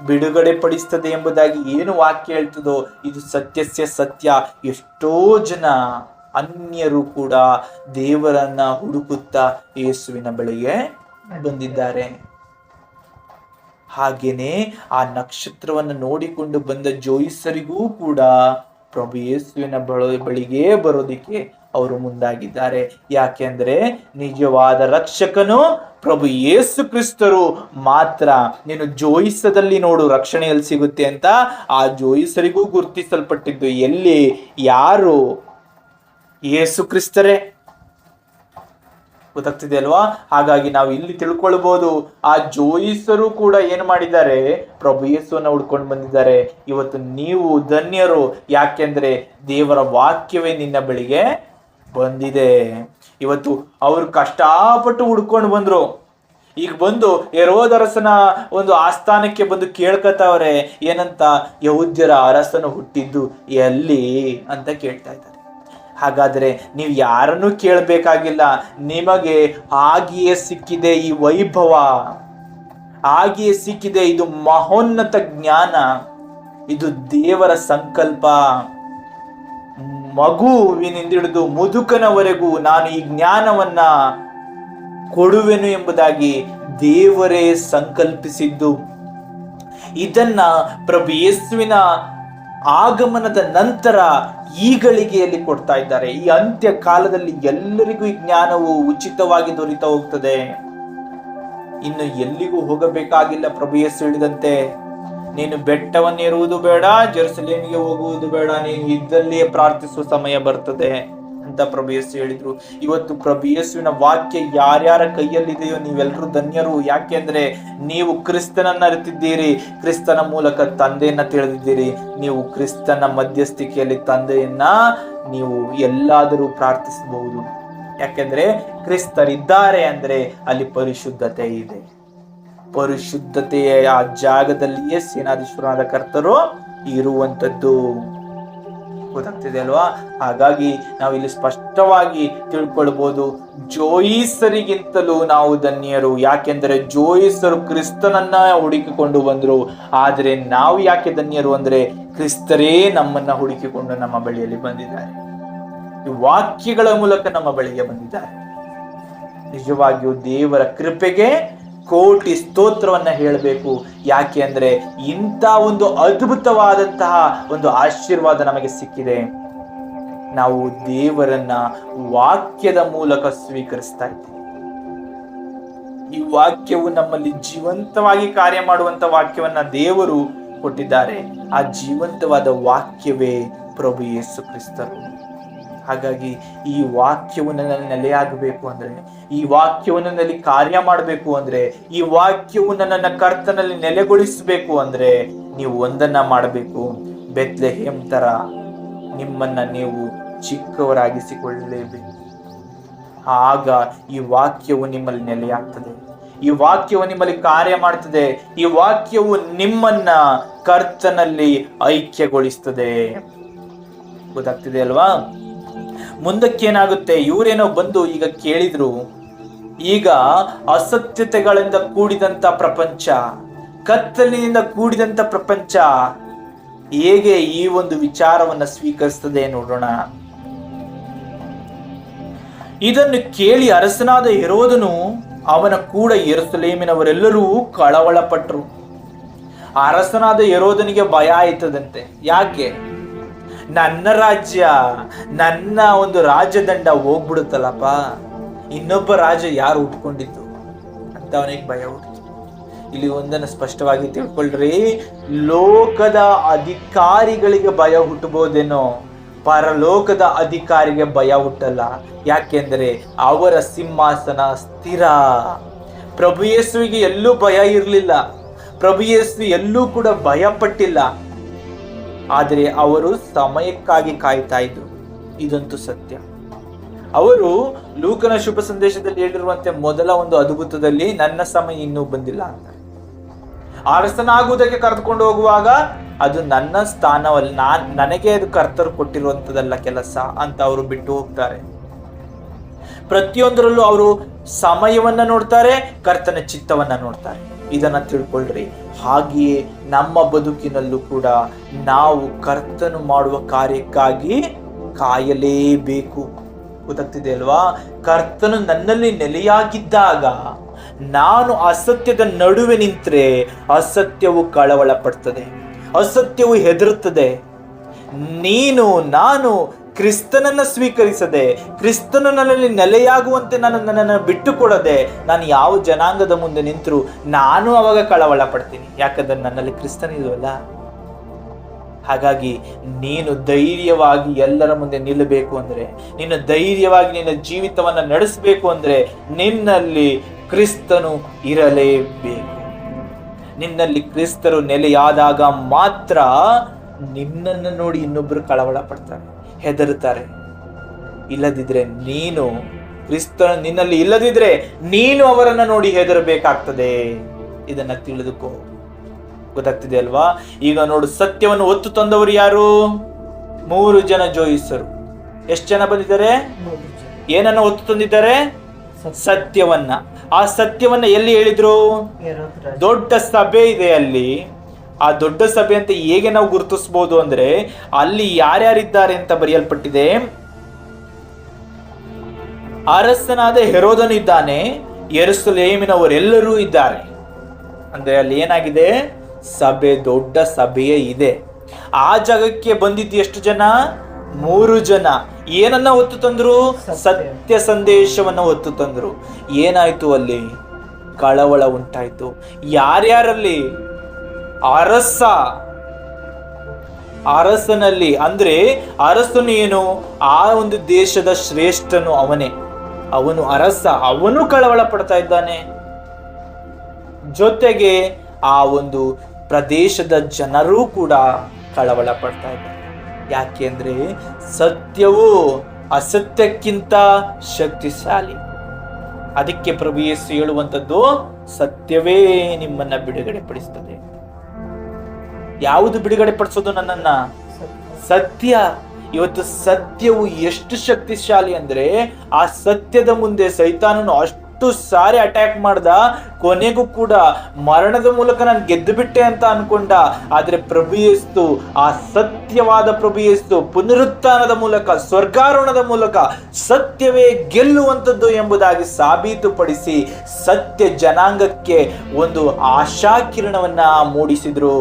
ಬಿಡುಗಡೆ ಪಡಿಸ್ತದೆ ಎಂಬುದಾಗಿ ಏನು ವಾಕ್ಯ ಹೇಳ್ತದೋ ಇದು ಸತ್ಯಸ್ಯ ಸತ್ಯ. ಎಷ್ಟೋ ಜನ ಅನ್ಯರು ಕೂಡ ದೇವರನ್ನ ಹುಡುಕುತ್ತಾ ಯೇಸುವಿನ ಬಳಿಗೆ ಬಂದಿದ್ದಾರೆ. ಹಾಗೇನೆ ಆ ನಕ್ಷತ್ರವನ್ನು ನೋಡಿಕೊಂಡು ಬಂದ ಜೋಯಿಸರಿಗೂ ಕೂಡ ಪ್ರಭು ಯೇಸುವಿನ ಬಳಿಗೆ ಬರೋದಿಕ್ಕೆ ಅವರು ಮುಂದಾಗಿದ್ದಾರೆ. ಯಾಕೆಂದ್ರೆ ನಿಜವಾದ ರಕ್ಷಕನು ಪ್ರಭು ಯೇಸು ಕ್ರಿಸ್ತರು ಮಾತ್ರ. ನೀನು ಜೋಯಿಸದಲ್ಲಿ ನೋಡು ರಕ್ಷಣೆ ಎಲ್ಲಿ ಸಿಗುತ್ತೆ ಅಂತ. ಆ ಜೋಯಿಸರಿಗೂ ಗುರುತಿಸಲ್ಪಟ್ಟಿದ್ದು ಎಲ್ಲಿ? ಯಾರು? ಯೇಸು ಕ್ರಿಸ್ತರೇ. ಗೊತ್ತಾಗ್ತಿದೆ ಅಲ್ವಾ? ಹಾಗಾಗಿ ನಾವು ಇಲ್ಲಿ ತಿಳ್ಕೊಳ್ಬಹುದು, ಆ ಜೋಯಿಸರು ಕೂಡ ಏನು ಮಾಡಿದ್ದಾರೆ? ಪ್ರಭು ಯೇಸುವನ್ನ ಹುಡ್ಕೊಂಡು ಬಂದಿದ್ದಾರೆ. ಇವತ್ತು ನೀವು ಧನ್ಯರು, ಯಾಕೆಂದ್ರೆ ದೇವರ ವಾಕ್ಯವೇ ನಿನ್ನ ಬಳಿಗೆ ಬಂದಿದೆ. ಇವತ್ತು ಅವರು ಕಷ್ಟಪಟ್ಟು ಹುಡ್ಕೊಂಡು ಬಂದ್ರು. ಈಗ ಬಂದು ಹೆರೋದರಸನ ಒಂದು ಆಸ್ಥಾನಕ್ಕೆ ಬಂದು ಕೇಳ್ಕತ್ತವ್ರೆ, ಏನಂತ? ಯಹೂದ್ಯರ ಅರಸನು ಹುಟ್ಟಿದ್ದು ಎಲ್ಲಿ ಅಂತ ಕೇಳ್ತಾ ಇದ್ದಾರೆ. ಹಾಗಾದ್ರೆ ನೀವು ಯಾರನ್ನು ಕೇಳಬೇಕಾಗಿಲ್ಲ, ನಿಮಗೆ ಹಾಗೆಯೇ ಸಿಕ್ಕಿದೆ ಈ ವೈಭವ, ಹಾಗೆಯೇ ಸಿಕ್ಕಿದೆ ಇದು ಮಹೋನ್ನತ ಜ್ಞಾನ, ಇದು ದೇವರ ಸಂಕಲ್ಪ. ಮಗುವಿನಿಂದಿಡಿದು ಮುದುಕನವರೆಗೂ ನಾನು ಈ ಜ್ಞಾನವನ್ನ ಕೊಡುವೆನು ಎಂಬುದಾಗಿ ದೇವರೇ ಸಂಕಲ್ಪಿಸಿದ್ದು. ಇದನ್ನ ಪ್ರಭು ಯೇಸುವಿನ ಆಗಮನದ ನಂತರ ಈ ಗಳಿಗೆಯಲ್ಲಿ ಕೊಡ್ತಾ ಇದ್ದಾರೆ. ಈ ಅಂತ್ಯ ಕಾಲದಲ್ಲಿ ಎಲ್ಲರಿಗೂ ಈ ಜ್ಞಾನವು ಉಚಿತವಾಗಿ ದೊರೀತಾ ಹೋಗ್ತದೆ. ಇನ್ನು ಎಲ್ಲಿಗೂ ಹೋಗಬೇಕಾಗಿಲ್ಲ. ಪ್ರಭು ಯೇಸು ಹೇಳಿದಂತೆ, ನೀನು ಬೆಟ್ಟವನ್ನೇರುವುದು ಬೇಡ, ಜೆರುಸಲೇಮಿಗೆ ಹೋಗುವುದು ಬೇಡ, ನೀನು ಇದ್ದಲ್ಲಿಯೇ ಪ್ರಾರ್ಥಿಸುವ ಸಮಯ ಬರ್ತದೆ ಅಂತ ಪ್ರಭು ಯೇಸು ಹೇಳಿದ್ರು. ಇವತ್ತು ಪ್ರಭು ಯೇಸುವಿನ ವಾಕ್ಯ ಯಾರ್ಯಾರ ಕೈಯಲ್ಲಿದೆಯೋ ನೀವೆಲ್ಲರೂ ಧನ್ಯರು. ಯಾಕೆಂದ್ರೆ ನೀವು ಕ್ರಿಸ್ತನನ್ನ ಅರಿತಿದ್ದೀರಿ, ಕ್ರಿಸ್ತನ ಮೂಲಕ ತಂದೆಯನ್ನ ತಿಳಿದಿದ್ದೀರಿ. ನೀವು ಕ್ರಿಸ್ತನ ಮಧ್ಯಸ್ಥಿಕೆಯಲ್ಲಿ ತಂದೆಯನ್ನ ನೀವು ಎಲ್ಲಾದರೂ ಪ್ರಾರ್ಥಿಸಬಹುದು. ಯಾಕೆಂದ್ರೆ ಕ್ರಿಸ್ತರಿದ್ದಾರೆ ಅಂದ್ರೆ ಅಲ್ಲಿ ಪರಿಶುದ್ಧತೆ ಇದೆ. ಪರಿಶುದ್ಧತೆಯ ಆ ಜಾಗದಲ್ಲಿಯೇ ಸೇನಾಧೀಶ್ವರನಾದ ಕರ್ತರು ಇರುವಂತದ್ದು. ಗೊತ್ತಾಗ್ತಿದೆ ಅಲ್ವಾ? ಹಾಗಾಗಿ ನಾವು ಇಲ್ಲಿ ಸ್ಪಷ್ಟವಾಗಿ ತಿಳ್ಕೊಳ್ಬಹುದು, ಜೋಯಿಸರಿಗಿಂತಲೂ ನಾವು ಧನ್ಯರು. ಯಾಕೆಂದ್ರೆ ಜೋಯಿಸರು ಕ್ರಿಸ್ತನನ್ನ ಹುಡುಕಿಕೊಂಡು ಬಂದ್ರು. ಆದ್ರೆ ನಾವು ಯಾಕೆ ಧನ್ಯರು ಅಂದ್ರೆ ಕ್ರಿಸ್ತರೇ ನಮ್ಮನ್ನ ಹುಡುಕಿಕೊಂಡು ನಮ್ಮ ಬಳಿಯಲ್ಲಿ ಬಂದಿದ್ದಾರೆ. ಈ ವಾಕ್ಯಗಳ ಮೂಲಕ ನಮ್ಮ ಬಳಿಗೆ ಬಂದಿದ್ದಾರೆ. ನಿಜವಾಗಿಯೂ ದೇವರ ಕೃಪೆಗೆ ಕೋಟಿ ಸ್ತೋತ್ರವನ್ನ ಹೇಳಬೇಕು. ಯಾಕೆ ಅಂದ್ರೆ ಇಂಥ ಒಂದು ಅದ್ಭುತವಾದಂತಹ ಒಂದು ಆಶೀರ್ವಾದ ನಮಗೆ ಸಿಕ್ಕಿದೆ. ನಾವು ದೇವರನ್ನ ವಾಕ್ಯದ ಮೂಲಕ ಸ್ವೀಕರಿಸ್ತಾ ಇದ್ದೀವಿ. ಈ ವಾಕ್ಯವು ನಮ್ಮಲ್ಲಿ ಜೀವಂತವಾಗಿ ಕಾರ್ಯ ಮಾಡುವಂತ ವಾಕ್ಯವನ್ನ ದೇವರು ಕೊಟ್ಟಿದ್ದಾರೆ. ಆ ಜೀವಂತವಾದ ವಾಕ್ಯವೇ ಪ್ರಭು ಯೇಸು ಕ್ರಿಸ್ತರು. ಹಾಗಾಗಿ ಈ ವಾಕ್ಯವು ನನ್ನಲ್ಲಿ ನೆಲೆಯಾಗಬೇಕು ಅಂದ್ರೆ, ಈ ವಾಕ್ಯವನ್ನು ನನ್ನಲ್ಲಿ ಕಾರ್ಯ ಮಾಡಬೇಕು ಅಂದ್ರೆ, ಈ ವಾಕ್ಯವು ನನ್ನನ್ನ ಕರ್ತನಲ್ಲಿ ನೆಲೆಗೊಳಿಸಬೇಕು ಅಂದ್ರೆ ನೀವು ಒಂದನ್ನ ಮಾಡಬೇಕು. ಬೆತ್ಲೆಹೇಮ್ ತರ ನಿಮ್ಮನ್ನ ನೀವು ಚಿಕ್ಕವರಾಗಿಸಿಕೊಳ್ಳಲೇಬೇಕು. ಆಗ ಈ ವಾಕ್ಯವು ನಿಮ್ಮಲ್ಲಿ ನೆಲೆಯಾಗ್ತದೆ. ಈ ವಾಕ್ಯವು ನಿಮ್ಮಲ್ಲಿ ಕಾರ್ಯ ಮಾಡ್ತದೆ. ಈ ವಾಕ್ಯವು ನಿಮ್ಮನ್ನ ಕರ್ತನಲ್ಲಿ ಐಕ್ಯಗೊಳಿಸ್ತದೆ. ಗೊತ್ತಾಗ್ತಿದೆ ಅಲ್ವಾ? ಮುಂದಕ್ಕೇನಾಗುತ್ತೆ? ಇವರೇನೋ ಬಂದು ಈಗ ಕೇಳಿದ್ರು, ಈಗ ಅಸತ್ಯತೆಗಳಿಂದ ಕೂಡಿದಂತ ಪ್ರಪಂಚ, ಕತ್ತಲಿನಿಂದ ಕೂಡಿದಂತ ಪ್ರಪಂಚ ಹೇಗೆ ಈ ಒಂದು ವಿಚಾರವನ್ನ ಸ್ವೀಕರಿಸ್ತದೆ ನೋಡೋಣ. ಇದನ್ನು ಕೇಳಿ ಅರಸನಾದ ಹೆರೋದನು ಅವನ ಕೂಡ ಯೆರೂಸಲೇಮಿನವರೆಲ್ಲರೂ ಕಳವಳಪಟ್ಟರು. ಅರಸನಾದ ಹೆರೋದನಿಗೆ ಭಯ ಆಯ್ತದಂತೆ. ಯಾಕೆ? ನನ್ನ ರಾಜ್ಯ, ನನ್ನ ಒಂದು ರಾಜದಂಡ ಹೋಗ್ಬಿಡುತ್ತಲ್ಲಪ್ಪ, ಇನ್ನೊಬ್ಬ ರಾಜ ಯಾರು ಉಟ್ಕೊಂಡಿದ್ದು ಅಂತ ಅವನಿಗೆ ಭಯ ಹುಟ್ಟಿತು. ಇಲ್ಲಿ ಒಂದನ್ನು ಸ್ಪಷ್ಟವಾಗಿ ತಿಳ್ಕೊಳ್ರಿ, ಲೋಕದ ಅಧಿಕಾರಿಗಳಿಗೆ ಭಯ ಹುಟ್ಟಬಹುದೇನೋ, ಪರಲೋಕದ ಅಧಿಕಾರಿಗೆ ಭಯ ಹುಟ್ಟಲ್ಲ. ಯಾಕೆಂದ್ರೆ ಅವರ ಸಿಂಹಾಸನ ಸ್ಥಿರ. ಪ್ರಭು ಯೇಸುವಿಗೆ ಎಲ್ಲೂ ಭಯ ಇರಲಿಲ್ಲ, ಪ್ರಭು ಯೇಸು ಎಲ್ಲೂ ಕೂಡ ಭಯ ಪಟ್ಟಿಲ್ಲ. ಆದರೆ ಅವರು ಸಮಯಕ್ಕಾಗಿ ಕಾಯ್ತಾ ಇದ್ರು, ಇದಂತೂ ಸತ್ಯ. ಅವರು ಲೂಕನ ಶುಭ ಸಂದೇಶದಲ್ಲಿ ಹೇಳಿರುವಂತೆ ಮೊದಲ ಒಂದು ಅದ್ಭುತದಲ್ಲಿ ನನ್ನ ಸಮಯ ಇನ್ನೂ ಬಂದಿಲ್ಲ ಅಂತ, ಅರಸನಾಗುವುದಕ್ಕೆ ಕರೆದುಕೊಂಡು ಹೋಗುವಾಗ ಅದು ನನ್ನ ಸ್ಥಾನವಲ್ಲ, ನನಗೆ ಅದು ಕರ್ತರು ಕೊಟ್ಟಿರುವಂತದಲ್ಲ ಕೆಲಸ ಅಂತ ಅವರು ಬಿಟ್ಟು ಹೋಗ್ತಾರೆ. ಪ್ರತಿಯೊಂದರಲ್ಲೂ ಅವರು ಸಮಯವನ್ನ ನೋಡ್ತಾರೆ, ಕರ್ತನ ಚಿತ್ತವನ್ನ ನೋಡ್ತಾರೆ. ಇದನ್ನ ತಿಳ್ಕೊಳ್ರಿ. ಹಾಗೆಯೇ ನಮ್ಮ ಬದುಕಿನಲ್ಲೂ ಕೂಡ ನಾವು ಕರ್ತನು ಮಾಡುವ ಕಾರ್ಯಕ್ಕಾಗಿ ಕಾಯಲೇಬೇಕು. ಗೊತ್ತಾಗ್ತಿದೆ ಅಲ್ವಾ? ಕರ್ತನು ನನ್ನಲ್ಲಿ ನೆಲೆಯಾಗಿದ್ದಾಗ ನಾನು ಅಸತ್ಯದ ನಡುವೆ ನಿಂತರೆ ಅಸತ್ಯವು ಕಳವಳ ಪಡ್ತದೆ, ಅಸತ್ಯವು ಹೆದರುತ್ತದೆ. ನಾನು ಕ್ರಿಸ್ತನನ್ನ ಸ್ವೀಕರಿಸದೆ, ಕ್ರಿಸ್ತನು ನನ್ನಲ್ಲಿ ನೆಲೆಯಾಗುವಂತೆ ನನ್ನನ್ನು ಬಿಟ್ಟು ಕೊಡದೆ ನಾನು ಯಾವ ಜನಾಂಗದ ಮುಂದೆ ನಿಂತರೂ ನಾನು ಅವಾಗ ಕಳವಳ ಪಡ್ತೀನಿ. ಯಾಕಂದ್ರೆ ನನ್ನಲ್ಲಿ ಕ್ರಿಸ್ತನಿಲ್ವಲ್ಲ. ಹಾಗಾಗಿ ನೀನು ಧೈರ್ಯವಾಗಿ ಎಲ್ಲರ ಮುಂದೆ ನಿಲ್ಲಬೇಕು ಅಂದ್ರೆ, ನೀನು ಧೈರ್ಯವಾಗಿ ನಿನ್ನ ಜೀವಿತವನ್ನ ನಡೆಸಬೇಕು ಅಂದ್ರೆ ನಿನ್ನಲ್ಲಿ ಕ್ರಿಸ್ತನು ಇರಲೇಬೇಕು. ನಿನ್ನಲ್ಲಿ ಕ್ರಿಸ್ತರು ನೆಲೆಯಾದಾಗ ಮಾತ್ರ ನಿನ್ನನ್ನು ನೋಡಿ ಇನ್ನೊಬ್ರು ಕಳವಳ ಪಡ್ತಾರೆ, ಹೆದರುತ್ತಾರೆ. ಇಲ್ಲದಿದ್ರೆ ನೀನು ಕ್ರಿಸ್ತನು ನಿನ್ನಲ್ಲಿ ಇಲ್ಲದಿದ್ರೆ ನೀನು ಅವರನ್ನ ನೋಡಿ ಹೆದರಬೇಕಾಗ್ತದೆ. ಇದನ್ನ ತಿಳಿದುಕೋ. ಗೊತ್ತಾಗ್ತಿದೆ ಅಲ್ವಾ? ಈಗ ನೋಡು, ಸತ್ಯವನ್ನು ಹೊತ್ತು ತಂದವರು ಯಾರು? 3 ಜನ ಜೋಯಿಸರು. ಎಷ್ಟು ಜನ ಬಂದಿದ್ದಾರೆ? ಏನನ್ನ ಹೊತ್ತು ತಂದಿದ್ದಾರೆ? ಸತ್ಯವನ್ನ. ಆ ಸತ್ಯವನ್ನ ಎಲ್ಲಿ ಹೇಳಿದ್ರು? ದೊಡ್ಡ ಸಭೆ ಇದೆ ಅಲ್ಲಿ. ಆ ದೊಡ್ಡ ಸಭೆ ಅಂತ ಹೇಗೆ ನಾವು ಗುರುತಿಸಬಹುದು ಅಂದ್ರೆ, ಅಲ್ಲಿ ಯಾರ್ಯಾರಿದ್ದಾರೆ ಅಂತ ಬರೆಯಲ್ಪಟ್ಟಿದೆ. ಅರಸನಾದ ಹೆರೋದನು ಇದ್ದಾನೆ, ಯೆರೂಸಲೇಮಿನವರೆಲ್ಲರೂ ಇದ್ದಾರೆ. ಅಂದ್ರೆ ಅಲ್ಲಿ ಏನಾಗಿದೆ? ಸಭೆ, ದೊಡ್ಡ ಸಭೆಯೇ ಇದೆ. ಆ ಜಾಗಕ್ಕೆ ಬಂದಿದ್ದು ಎಷ್ಟು ಜನ? 3 ಜನ. ಏನನ್ನ ಹೊತ್ತು ತಂದ್ರು? ಸತ್ಯ ಸಂದೇಶವನ್ನ ಹೊತ್ತು ತಂದ್ರು. ಏನಾಯ್ತು ಅಲ್ಲಿ? ಕಳವಳ ಉಂಟಾಯ್ತು. ಯಾರ್ಯಾರಲ್ಲಿ? ಅರಸನಲ್ಲಿ. ಅಂದ್ರೆ ಅರಸನು ಏನು? ಆ ಒಂದು ದೇಶದ ಶ್ರೇಷ್ಠನು ಅವನೇ. ಅವನು ಅರಸ, ಅವನು ಕಳವಳ ಪಡ್ತಾ ಇದ್ದಾನೆ. ಜೊತೆಗೆ ಆ ಒಂದು ಪ್ರದೇಶದ ಜನರೂ ಕೂಡ ಕಳವಳ ಪಡ್ತಾ ಇದ್ದಾರೆ. ಯಾಕೆಂದ್ರೆ ಸತ್ಯವು ಅಸತ್ಯಕ್ಕಿಂತ ಶಕ್ತಿಶಾಲಿ. ಅದಕ್ಕೆ ಪ್ರಭು ಯೇಸು ಹೇಳುವಂಥದ್ದು, ಸತ್ಯವೇ ನಿಮ್ಮನ್ನ ಬಿಡುಗಡೆ ಪಡಿಸ್ತದೆ. ಯಾವುದು ಬಿಡುಗಡೆ ಪಡಿಸೋದು ನನ್ನನ್ನ? ಸತ್ಯ. ಇವತ್ತು ಸತ್ಯವು ಎಷ್ಟು ಶಕ್ತಿಶಾಲಿ ಅಂದ್ರೆ, ಆ ಸತ್ಯದ ಮುಂದೆ ಸೈತಾನನು ಅಷ್ಟು ಸಾರಿ ಅಟ್ಯಾಕ್ ಮಾಡ್ದ. ಕೊನೆಗೂ ಕೂಡ ಮರಣದ ಮೂಲಕ ನಾನು ಗೆದ್ದು ಬಿಟ್ಟೆ ಅಂತ ಅನ್ಕೊಂಡ. ಆದ್ರೆ ಪ್ರಭು ಯೇಸು, ಆ ಸತ್ಯವಾದ ಪ್ರಭು ಯೇಸು ಪುನರುತ್ಥಾನದ ಮೂಲಕ, ಸ್ವರ್ಗಾರೋಹಣದ ಮೂಲಕ ಸತ್ಯವೇ ಗೆಲ್ಲುವಂಥದ್ದು ಎಂಬುದಾಗಿ ಸಾಬೀತುಪಡಿಸಿ ಸತ್ಯ ಜನಾಂಗಕ್ಕೆ ಒಂದು ಆಶಾಕಿರಣವನ್ನ ಮೂಡಿಸಿದ್ರು.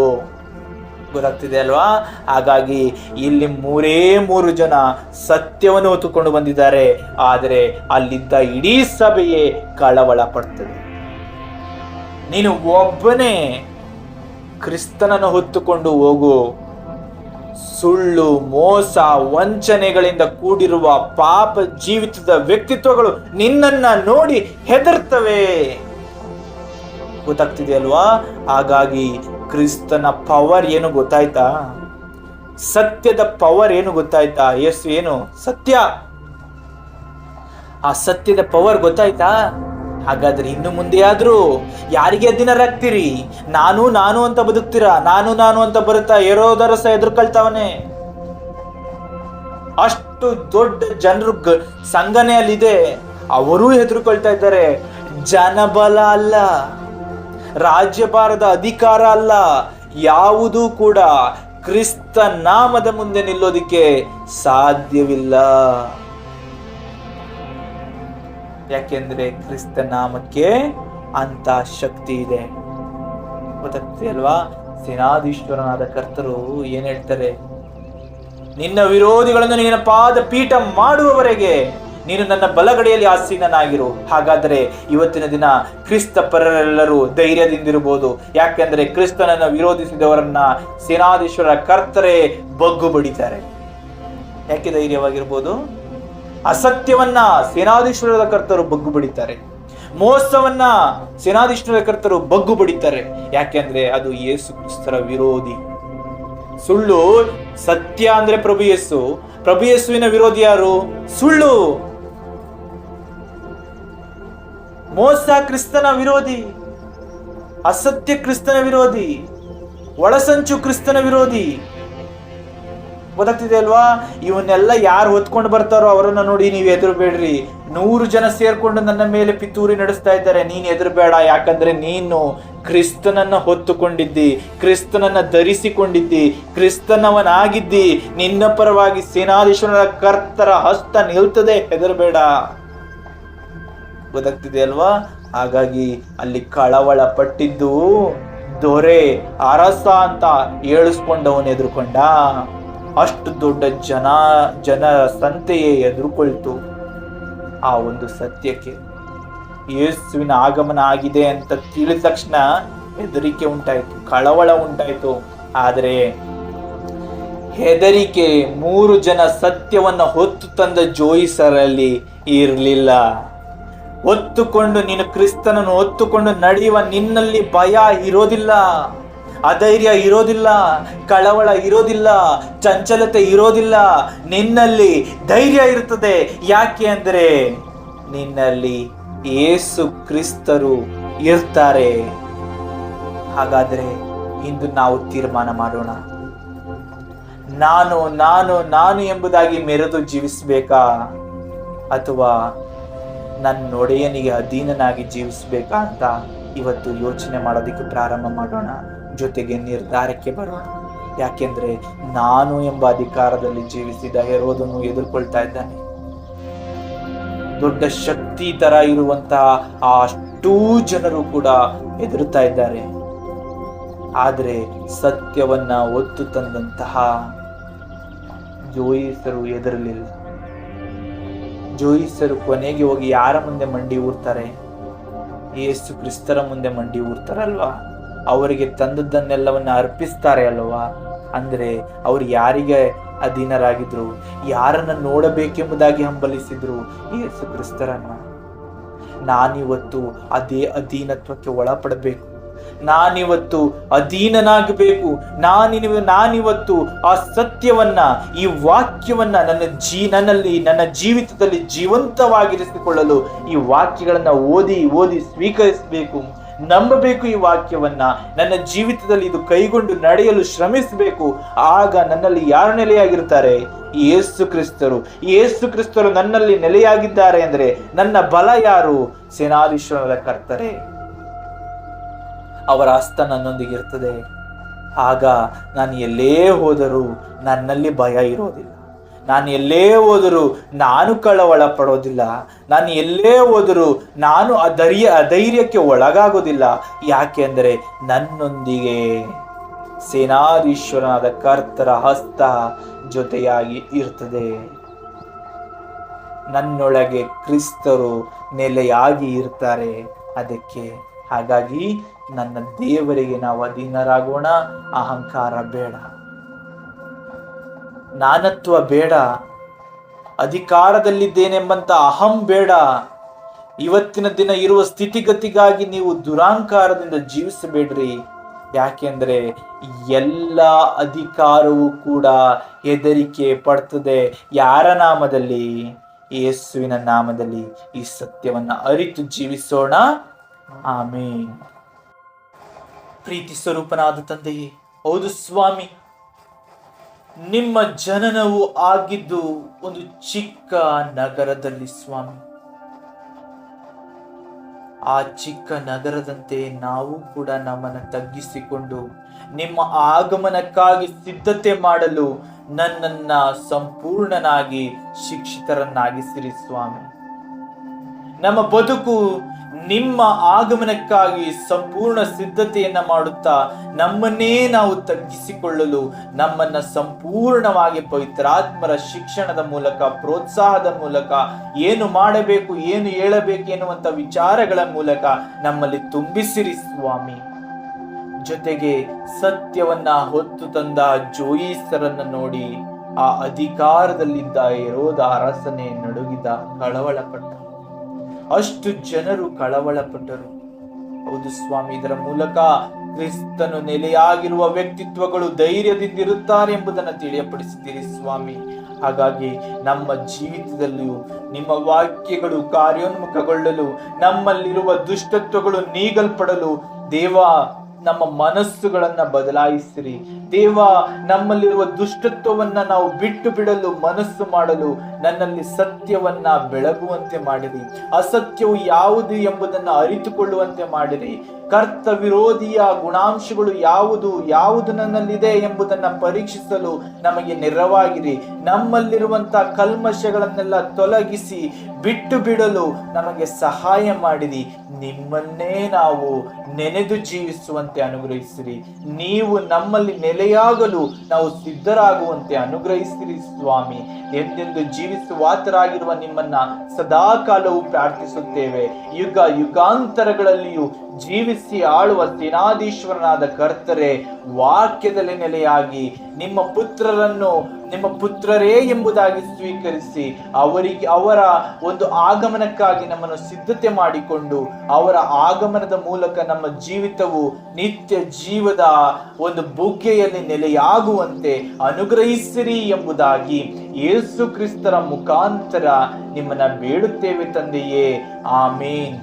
ಗೊತ್ತಾಗ್ತಿದೆ ಅಲ್ವಾ? ಹಾಗಾಗಿ ಇಲ್ಲಿ 3 ಜನ ಸತ್ಯವನ್ನು ಹೊತ್ತುಕೊಂಡು ಬಂದಿದ್ದಾರೆ. ಆದರೆ ಅಲ್ಲಿದ್ದ ಇಡೀ ಸಭೆಯೇ ಕಳವಳ ಪಡ್ತದೆ. ನೀನು ಒಬ್ಬನೇ ಕ್ರಿಸ್ತನನ್ನು ಹೊತ್ತುಕೊಂಡು ಹೋಗು. ಸುಳ್ಳು, ಮೋಸ, ವಂಚನೆಗಳಿಂದ ಕೂಡಿರುವ ಪಾಪ ಜೀವಿತದ ವ್ಯಕ್ತಿತ್ವಗಳು ನಿನ್ನನ್ನ ನೋಡಿ ಹೆದರ್ತವೆ. ಗೊತ್ತಾಗ್ತಿದೆ ಅಲ್ವಾ? ಹಾಗಾಗಿ ಕ್ರಿಸ್ತನ ಪವರ್ ಏನು ಗೊತ್ತಾಯ್ತಾ? ಸತ್ಯದ ಪವರ್ ಏನು ಗೊತ್ತಾಯ್ತಾ? ಯೇಸು ಏನು? ಸತ್ಯ. ಆ ಸತ್ಯದ ಪವರ್ ಗೊತ್ತಾಯ್ತಾ? ಹಾಗಾದ್ರೆ ಇನ್ನು ಮುಂದೆ ಆದ್ರೂ ಯಾರಿಗೆ ಅಧೀನರಾಗ್ತೀರಿ? ನಾನು ಅಂತ ಬದುಕ್ತೀರಾ? ನಾನು ಅಂತ ಬರುತ್ತಾ ಹೆರೋದರಸ ಎದುರ್ಕೊಳ್ತಾವನೆ. ಅಷ್ಟು ದೊಡ್ಡ ಜನರು ಸಂಘನೆ ಅಲ್ಲಿದೆ, ಅವರೂ ಹೆದರ್ಕೊಳ್ತಾ ಇದ್ದಾರೆ. ಜನಬಲ ಅಲ್ಲ, ರಾಜ್ಯಭಾರದ ಅಧಿಕಾರ ಅಲ್ಲ, ಯಾವುದೂ ಕೂಡ ಕ್ರಿಸ್ತ ನಾಮದ ಮುಂದೆ ನಿಲ್ಲೋದಿಕ್ಕೆ ಸಾಧ್ಯವಿಲ್ಲ. ಯಾಕೆಂದ್ರೆ ಕ್ರಿಸ್ತ ನಾಮಕ್ಕೆ ಅಂತ ಶಕ್ತಿ ಇದೆ. ಗೊತ್ತಾಗ್ತದೆ ಅಲ್ವಾ? ಸೇನಾಧೀಶ್ವರನಾದ ಕರ್ತರು ಏನ್ ಹೇಳ್ತಾರೆ? ನಿನ್ನ ವಿರೋಧಿಗಳನ್ನು ನಿನ್ನ ಪಾದ ಪೀಠ ಮಾಡುವವರೆಗೆ ನೀನು ನನ್ನ ಬಲಗಡೆಯಲ್ಲಿ ಆಸೀನನಾಗಿರು. ಹಾಗಾದರೆ ಇವತ್ತಿನ ದಿನ ಕ್ರಿಸ್ತ ಪರರೆಲ್ಲರೂ ಧೈರ್ಯದಿಂದಿರಬಹುದು. ಯಾಕೆಂದ್ರೆ ಕ್ರಿಸ್ತನನ್ನು ವಿರೋಧಿಸಿದವರನ್ನ ಸೇನಾಧೀಶ್ವರ ಕರ್ತರೇ ಬಗ್ಗು ಬಡಿತಾರೆ. ಯಾಕೆ ಧೈರ್ಯವಾಗಿರ್ಬೋದು? ಅಸತ್ಯವನ್ನ ಸೇನಾಧೀಶ್ವರದ ಕರ್ತರು ಬಗ್ಗು ಬಡಿತಾರೆ. ಮೋಸವನ್ನ ಸೇನಾಧೀಶ್ವರ ಕರ್ತರು ಬಗ್ಗು ಬಡಿತಾರೆ. ಯಾಕೆಂದ್ರೆ ಅದು ಯೇಸು ಕ್ರಿಸ್ತರ ವಿರೋಧಿ. ಸುಳ್ಳು. ಸತ್ಯ ಅಂದ್ರೆ ಪ್ರಭು ಯೇಸು. ಪ್ರಭು ಯೇಸುವಿನ ವಿರೋಧಿ ಯಾರು? ಸುಳ್ಳು. ಮೋಸ ಕ್ರಿಸ್ತನ ವಿರೋಧಿ, ಅಸತ್ಯ ಕ್ರಿಸ್ತನ ವಿರೋಧಿ, ಒಳಸಂಚು ಕ್ರಿಸ್ತನ ವಿರೋಧಿ. ಗೊತ್ತಾಗ್ತಿದೆ ಅಲ್ವಾ? ಇವನ್ನೆಲ್ಲ ಯಾರು ಹೊತ್ಕೊಂಡು ಬರ್ತಾರೋ ಅವರನ್ನ ನೋಡಿ ನೀವು ಎದುರು ಬೇಡ್ರಿ. 100 ಜನ ಸೇರ್ಕೊಂಡು ನನ್ನ ಮೇಲೆ ಪಿತೂರಿ ನಡೆಸ್ತಾ ಇದ್ದಾರೆ, ನೀನ್ ಎದುರು ಬೇಡ. ಯಾಕಂದ್ರೆ ನೀನು ಕ್ರಿಸ್ತನನ್ನ ಹೊತ್ತುಕೊಂಡಿದ್ದಿ, ಕ್ರಿಸ್ತನನ್ನ ಧರಿಸಿಕೊಂಡಿದ್ದಿ, ಕ್ರಿಸ್ತನವನಾಗಿದ್ದಿ. ನಿನ್ನ ಪರವಾಗಿ ಸೇನಾಧೀಶ್ವರನ ಕರ್ತರ ಹಸ್ತ ನಿಲ್ತದೆ, ಹೆದರಬೇಡ. ಗೊತ್ತಾಗ್ತಿದೆ ಅಲ್ವಾ? ಹಾಗಾಗಿ ಅಲ್ಲಿ ಕಳವಳ ಪಟ್ಟಿದ್ದು ದೊರೆ ಅರಸ ಅಂತ ಏಳಿಸ್ಕೊಂಡವನು ಎದುರುಕೊಂಡ. ಅಷ್ಟು ದೊಡ್ಡ ಜನ ಸಂತೆಯೇ ಎದುರುಕೊಳ್ತು ಆ ಒಂದು ಸತ್ಯಕ್ಕೆ. ಯೇಸುವಿನ ಆಗಮನ ಆಗಿದೆ ಅಂತ ತಿಳಿದ ತಕ್ಷಣ ಹೆದರಿಕೆ ಉಂಟಾಯ್ತು, ಕಳವಳ ಉಂಟಾಯ್ತು. ಆದರೆ ಹೆದರಿಕೆ 3 ಜನ ಸತ್ಯವನ್ನ ಹೊತ್ತು ತಂದ ಜೋಯಿಸರಲ್ಲಿ ಇರಲಿಲ್ಲ. ಹೊತ್ತುಕೊಂಡು ನೀನು ಕ್ರಿಸ್ತನನ್ನು ಹೊತ್ತುಕೊಂಡು ನಡೆಯುವ ನಿನ್ನಲ್ಲಿ ಭಯ ಇರೋದಿಲ್ಲ, ಅಧೈರ್ಯ ಇರೋದಿಲ್ಲ, ಕಳವಳ ಇರೋದಿಲ್ಲ, ಚಂಚಲತೆ ಇರೋದಿಲ್ಲ. ನಿನ್ನಲ್ಲಿ ಧೈರ್ಯ ಇರ್ತದೆ. ಯಾಕೆ ಅಂದ್ರೆ ನಿನ್ನಲ್ಲಿ ಯೇಸು ಕ್ರಿಸ್ತರು ಇರ್ತಾರೆ. ಹಾಗಾದ್ರೆ ಇಂದು ನಾವು ತೀರ್ಮಾನ ಮಾಡೋಣ. ನಾನು ನಾನು ನಾನು ಎಂಬುದಾಗಿ ಮೆರೆದು ಜೀವಿಸ್ಬೇಕಾ, ಅಥವಾ ನನ್ನ ಒಡೆಯನಿಗೆ ಅಧೀನನಾಗಿ ಜೀವಿಸ್ಬೇಕಾ ಅಂತ ಇವತ್ತು ಯೋಚನೆ ಮಾಡೋದಕ್ಕೆ ಪ್ರಾರಂಭ ಮಾಡೋಣ. ಜೊತೆಗೆ ನಿರ್ಧಾರಕ್ಕೆ ಬರೋಣ. ಯಾಕೆಂದ್ರೆ ನಾನು ಎಂಬ ಅಧಿಕಾರದಲ್ಲಿ ಜೀವಿಸಿದ ಹೆರೋದನ್ನು ಎದುರ್ಕೊಳ್ತಾ ಇದ್ದಾನೆ. ದೊಡ್ಡ ಶಕ್ತಿ ತರ ಇರುವಂತಹ ಅಷ್ಟೂ ಜನರು ಕೂಡ ಎದುರುತ್ತಾ ಇದ್ದಾರೆ. ಆದ್ರೆ ಸತ್ಯವನ್ನ ಒತ್ತು ತಂದಂತಹ ಜೋಯಿಸರು ಎದುರಲಿಲ್ಲ. ಜೋಯಿಸರು ಕೊನೆಗೆ ಹೋಗಿ ಯಾರ ಮುಂದೆ ಮಂಡಿ ಊರ್ತಾರೆ? ಯೇಸು ಕ್ರಿಸ್ತರ ಮುಂದೆ ಮಂಡಿ ಊರ್ತಾರಲ್ವಾ? ಅವರಿಗೆ ತಂದದ್ದನ್ನೆಲ್ಲವನ್ನ ಅರ್ಪಿಸ್ತಾರೆ ಅಲ್ವಾ? ಅಂದ್ರೆ ಅವ್ರು ಯಾರಿಗೆ ಅಧೀನರಾಗಿದ್ರು? ಯಾರನ್ನ ನೋಡಬೇಕೆಂಬುದಾಗಿ ಹಂಬಲಿಸಿದ್ರು? ಯೇಸು ಕ್ರಿಸ್ತರನ್ನ. ನಾನಿವತ್ತು ಅದೇ ಅಧೀನತ್ವಕ್ಕೆ ಒಳಪಡಬೇಕು. ನಾನಿವತ್ತು ಅಧೀನನಾಗಬೇಕು. ನಾನಿವತ್ತು ಆ ಸತ್ಯವನ್ನ, ಈ ವಾಕ್ಯವನ್ನ ನನ್ನಲ್ಲಿ ನನ್ನ ಜೀವಿತದಲ್ಲಿ ಜೀವಂತವಾಗಿರಿಸಿಕೊಳ್ಳಲು ಈ ವಾಕ್ಯಗಳನ್ನ ಓದಿ ಸ್ವೀಕರಿಸಬೇಕು, ನಂಬಬೇಕು. ಈ ವಾಕ್ಯವನ್ನ ನನ್ನ ಜೀವಿತದಲ್ಲಿ ಇದು ಕೈಗೊಂಡು ನಡೆಯಲು ಶ್ರಮಿಸಬೇಕು. ಆಗ ನನ್ನಲ್ಲಿ ಯಾರು ನೆಲೆಯಾಗಿರ್ತಾರೆ? ಯೇಸು ಕ್ರಿಸ್ತರು. ಯೇಸು ಕ್ರಿಸ್ತರು ನನ್ನಲ್ಲಿ ನೆಲೆಯಾಗಿದ್ದಾರೆ ಅಂದ್ರೆ ನನ್ನ ಬಲ ಯಾರು? ಸೇನಾಧೀಶ್ವರನ ಕರ್ತರೇ. ಅವರ ಹಸ್ತ ನನ್ನೊಂದಿಗೆ ಇರ್ತದೆ. ಆಗ ನಾನು ಎಲ್ಲೇ ಹೋದರೂ ನನ್ನಲ್ಲಿ ಭಯ ಇರೋದಿಲ್ಲ. ನಾನು ಎಲ್ಲೇ ಹೋದರೂ ನಾನು ಕಳವಳ ಪಡೋದಿಲ್ಲ. ನಾನು ಎಲ್ಲೇ ಹೋದರೂ ನಾನು ಅಧೈರ್ಯಕ್ಕೆ ಒಳಗಾಗೋದಿಲ್ಲ. ಯಾಕೆ ಅಂದರೆ ನನ್ನೊಂದಿಗೆ ಸೇನಾಧೀಶ್ವರನಾದ ಕರ್ತರ ಹಸ್ತ ಜೊತೆಯಾಗಿ ಇರ್ತದೆ. ನನ್ನೊಳಗೆ ಕ್ರಿಸ್ತರು ನೆಲೆಯಾಗಿ ಇರ್ತಾರೆ. ಹಾಗಾಗಿ ನನ್ನ ದೇವರಿಗೆ ನಾವು ಅಧೀನರಾಗೋಣ. ಅಹಂಕಾರ ಬೇಡ, ನಾನತ್ವ ಬೇಡ, ಅಧಿಕಾರದಲ್ಲಿದ್ದೇನೆಂಬಂತ ಅಹಂ ಬೇಡ. ಇವತ್ತಿನ ದಿನ ಇರುವ ಸ್ಥಿತಿಗತಿಗಾಗಿ ನೀವು ದುರಾಂಕಾರದಿಂದ ಜೀವಿಸಬೇಡ್ರಿ. ಯಾಕೆಂದ್ರೆ ಎಲ್ಲ ಅಧಿಕಾರವೂ ಕೂಡ ಹೆದರಿಕೆ ಪಡ್ತದೆ. ಯಾರ ನಾಮದಲ್ಲಿ? ಯೇಸುವಿನ ನಾಮದಲ್ಲಿ ಈ ಸತ್ಯವನ್ನ ಅರಿತು ಜೀವಿಸೋಣ. ಆಮೇನ್. ಪ್ರೀತಿ ಸ್ವರೂಪನಾದ ತಂದೆಯೇ, ಹೌದು ಸ್ವಾಮಿ, ನಿಮ್ಮ ಜನನವು ಆಗಿದ್ದು ಒಂದು ಚಿಕ್ಕ ನಗರದಲ್ಲಿ ಸ್ವಾಮಿ. ಆ ಚಿಕ್ಕ ನಗರದಂತೆ ನಾವು ಕೂಡ ನಮ್ಮನ್ನು ತಗ್ಗಿಸಿಕೊಂಡು ನಿಮ್ಮ ಆಗಮನಕ್ಕಾಗಿ ಸಿದ್ಧತೆ ಮಾಡಲು ನನ್ನನ್ನ ಸಂಪೂರ್ಣನಾಗಿ ಶಿಕ್ಷಿತರನ್ನಾಗಿಸಿರಿ ಸ್ವಾಮಿ. ನಮ್ಮ ಬದುಕು ನಿಮ್ಮ ಆಗಮನಕ್ಕಾಗಿ ಸಂಪೂರ್ಣ ಸಿದ್ಧತೆಯನ್ನ ಮಾಡುತ್ತಾ ನಮ್ಮನ್ನೇ ನಾವು ತಗ್ಗಿಸಿಕೊಳ್ಳಲು ನಮ್ಮನ್ನ ಸಂಪೂರ್ಣವಾಗಿ ಪವಿತ್ರಾತ್ಮರ ಶಿಕ್ಷಣದ ಮೂಲಕ, ಪ್ರೋತ್ಸಾಹದ ಮೂಲಕ, ಏನು ಮಾಡಬೇಕು, ಏನು ಹೇಳಬೇಕು ಎನ್ನುವಂತ ವಿಚಾರಗಳ ಮೂಲಕ ನಮ್ಮಲ್ಲಿ ತುಂಬಿಸಿರಿ ಸ್ವಾಮಿ. ಜೊತೆಗೆ ಸತ್ಯವನ್ನ ಹೊತ್ತು ತಂದ ಜೋಯಿಸರನ್ನ ನೋಡಿ ಆ ಅಧಿಕಾರದಲ್ಲಿದ್ದ ಹೆರೋದ ಅರಸನೇ ನಡುಗಿದ, ಕಳವಳಪಟ್ಟ. ಅಷ್ಟು ಜನರು ಕಳವಳಪಟ್ಟರು. ಹೌದು ಸ್ವಾಮಿ, ಇದರ ಮೂಲಕ ಕ್ರಿಸ್ತನು ನೆಲೆಯಾಗಿರುವ ವ್ಯಕ್ತಿತ್ವಗಳು ಧೈರ್ಯದಿಂದಿರುತ್ತಾರೆ ಎಂಬುದನ್ನು ತಿಳಿಯಪಡಿಸಿದ್ದೀರಿ ಸ್ವಾಮಿ. ಹಾಗಾಗಿ ನಮ್ಮ ಜೀವಿತದಲ್ಲಿಯೂ ನಿಮ್ಮ ವಾಕ್ಯಗಳು ಕಾರ್ಯೋನ್ಮುಖಗೊಳ್ಳಲು, ನಮ್ಮಲ್ಲಿರುವ ದುಷ್ಟತ್ವಗಳು ನೀಗಲ್ಪಡಲು ದೇವ ನಮ್ಮ ಮನಸ್ಸುಗಳನ್ನ ಬದಲಾಯಿಸಿರಿ ದೇವ. ನಮ್ಮಲ್ಲಿರುವ ದುಷ್ಟತ್ವವನ್ನ ನಾವು ಬಿಟ್ಟು ಬಿಡಲು ಮನಸ್ಸು ಮಾಡಲು ನನ್ನಲ್ಲಿ ಸತ್ಯವನ್ನ ಬೆಳಗುವಂತೆ ಮಾಡಿರಿ. ಅಸತ್ಯವು ಯಾವುದು ಎಂಬುದನ್ನು ಅರಿತುಕೊಳ್ಳುವಂತೆ ಮಾಡಿರಿ. ಕರ್ತ ವಿರೋಧಿಯ ಗುಣಾಂಶಗಳು ಯಾವುದು ನನ್ನಲ್ಲಿದೆ ಎಂಬುದನ್ನ ಪರೀಕ್ಷಿಸಲು ನಮಗೆ ನೆರವಾಗಿರಿ. ನಮ್ಮಲ್ಲಿರುವಂತಹ ಕಲ್ಮಶಗಳನ್ನೆಲ್ಲ ತೊಲಗಿಸಿ ಬಿಟ್ಟು ಬಿಡಲು ನಮಗೆ ಸಹಾಯ ಮಾಡಿರಿ. ನಿಮ್ಮನ್ನೇ ನಾವು ನೆನೆದು ಜೀವಿಸುವಂತೆ ಅನುಗ್ರಹಿಸಿರಿ. ನೀವು ನಮ್ಮಲ್ಲಿ ನೆಲೆಯಾಗಲು ನಾವು ಸಿದ್ಧರಾಗುವಂತೆ ಅನುಗ್ರಹಿಸಿರಿ ಸ್ವಾಮಿ. ಎಂದೆಂದು ಜೀವಿಸುವಾತರಾಗಿರುವ ನಿಮ್ಮನ್ನ ಸದಾ ಕಾಲವು ಪ್ರಾರ್ಥಿಸುತ್ತೇವೆ. ಯುಗ ಯುಗಾಂತರಗಳಲ್ಲಿಯೂ ಜೀವಿಸಿ ಆಳುವ ಸೇನಾಧೀಶ್ವರನಾದ ಕರ್ತರೇ, ವಾಕ್ಯದಲ್ಲಿ ನೆಲೆಯಾಗಿ ನಿಮ್ಮ ಪುತ್ರರನ್ನು ನಿಮ್ಮ ಪುತ್ರರೇ ಎಂಬುದಾಗಿ ಸ್ವೀಕರಿಸಿ ಅವರ ಒಂದು ಆಗಮನಕ್ಕಾಗಿ ನಮ್ಮನ್ನು ಸಿದ್ಧತೆ ಮಾಡಿಕೊಂಡು ಅವರ ಆಗಮನದ ಮೂಲಕ ನಮ್ಮ ಜೀವಿತವು ನಿತ್ಯ ಜೀವದ ಒಂದು ಬುಗ್ಗೆಯಲ್ಲಿ ನೆಲೆಯಾಗುವಂತೆ ಅನುಗ್ರಹಿಸಿರಿ ಎಂಬುದಾಗಿ ಯೇಸು ಕ್ರಿಸ್ತರ ಮುಖಾಂತರ ನಿಮ್ಮನ್ನ ಬೇಡುತ್ತೇವೆ ತಂದೆಯೇ. ಆಮೇನ್.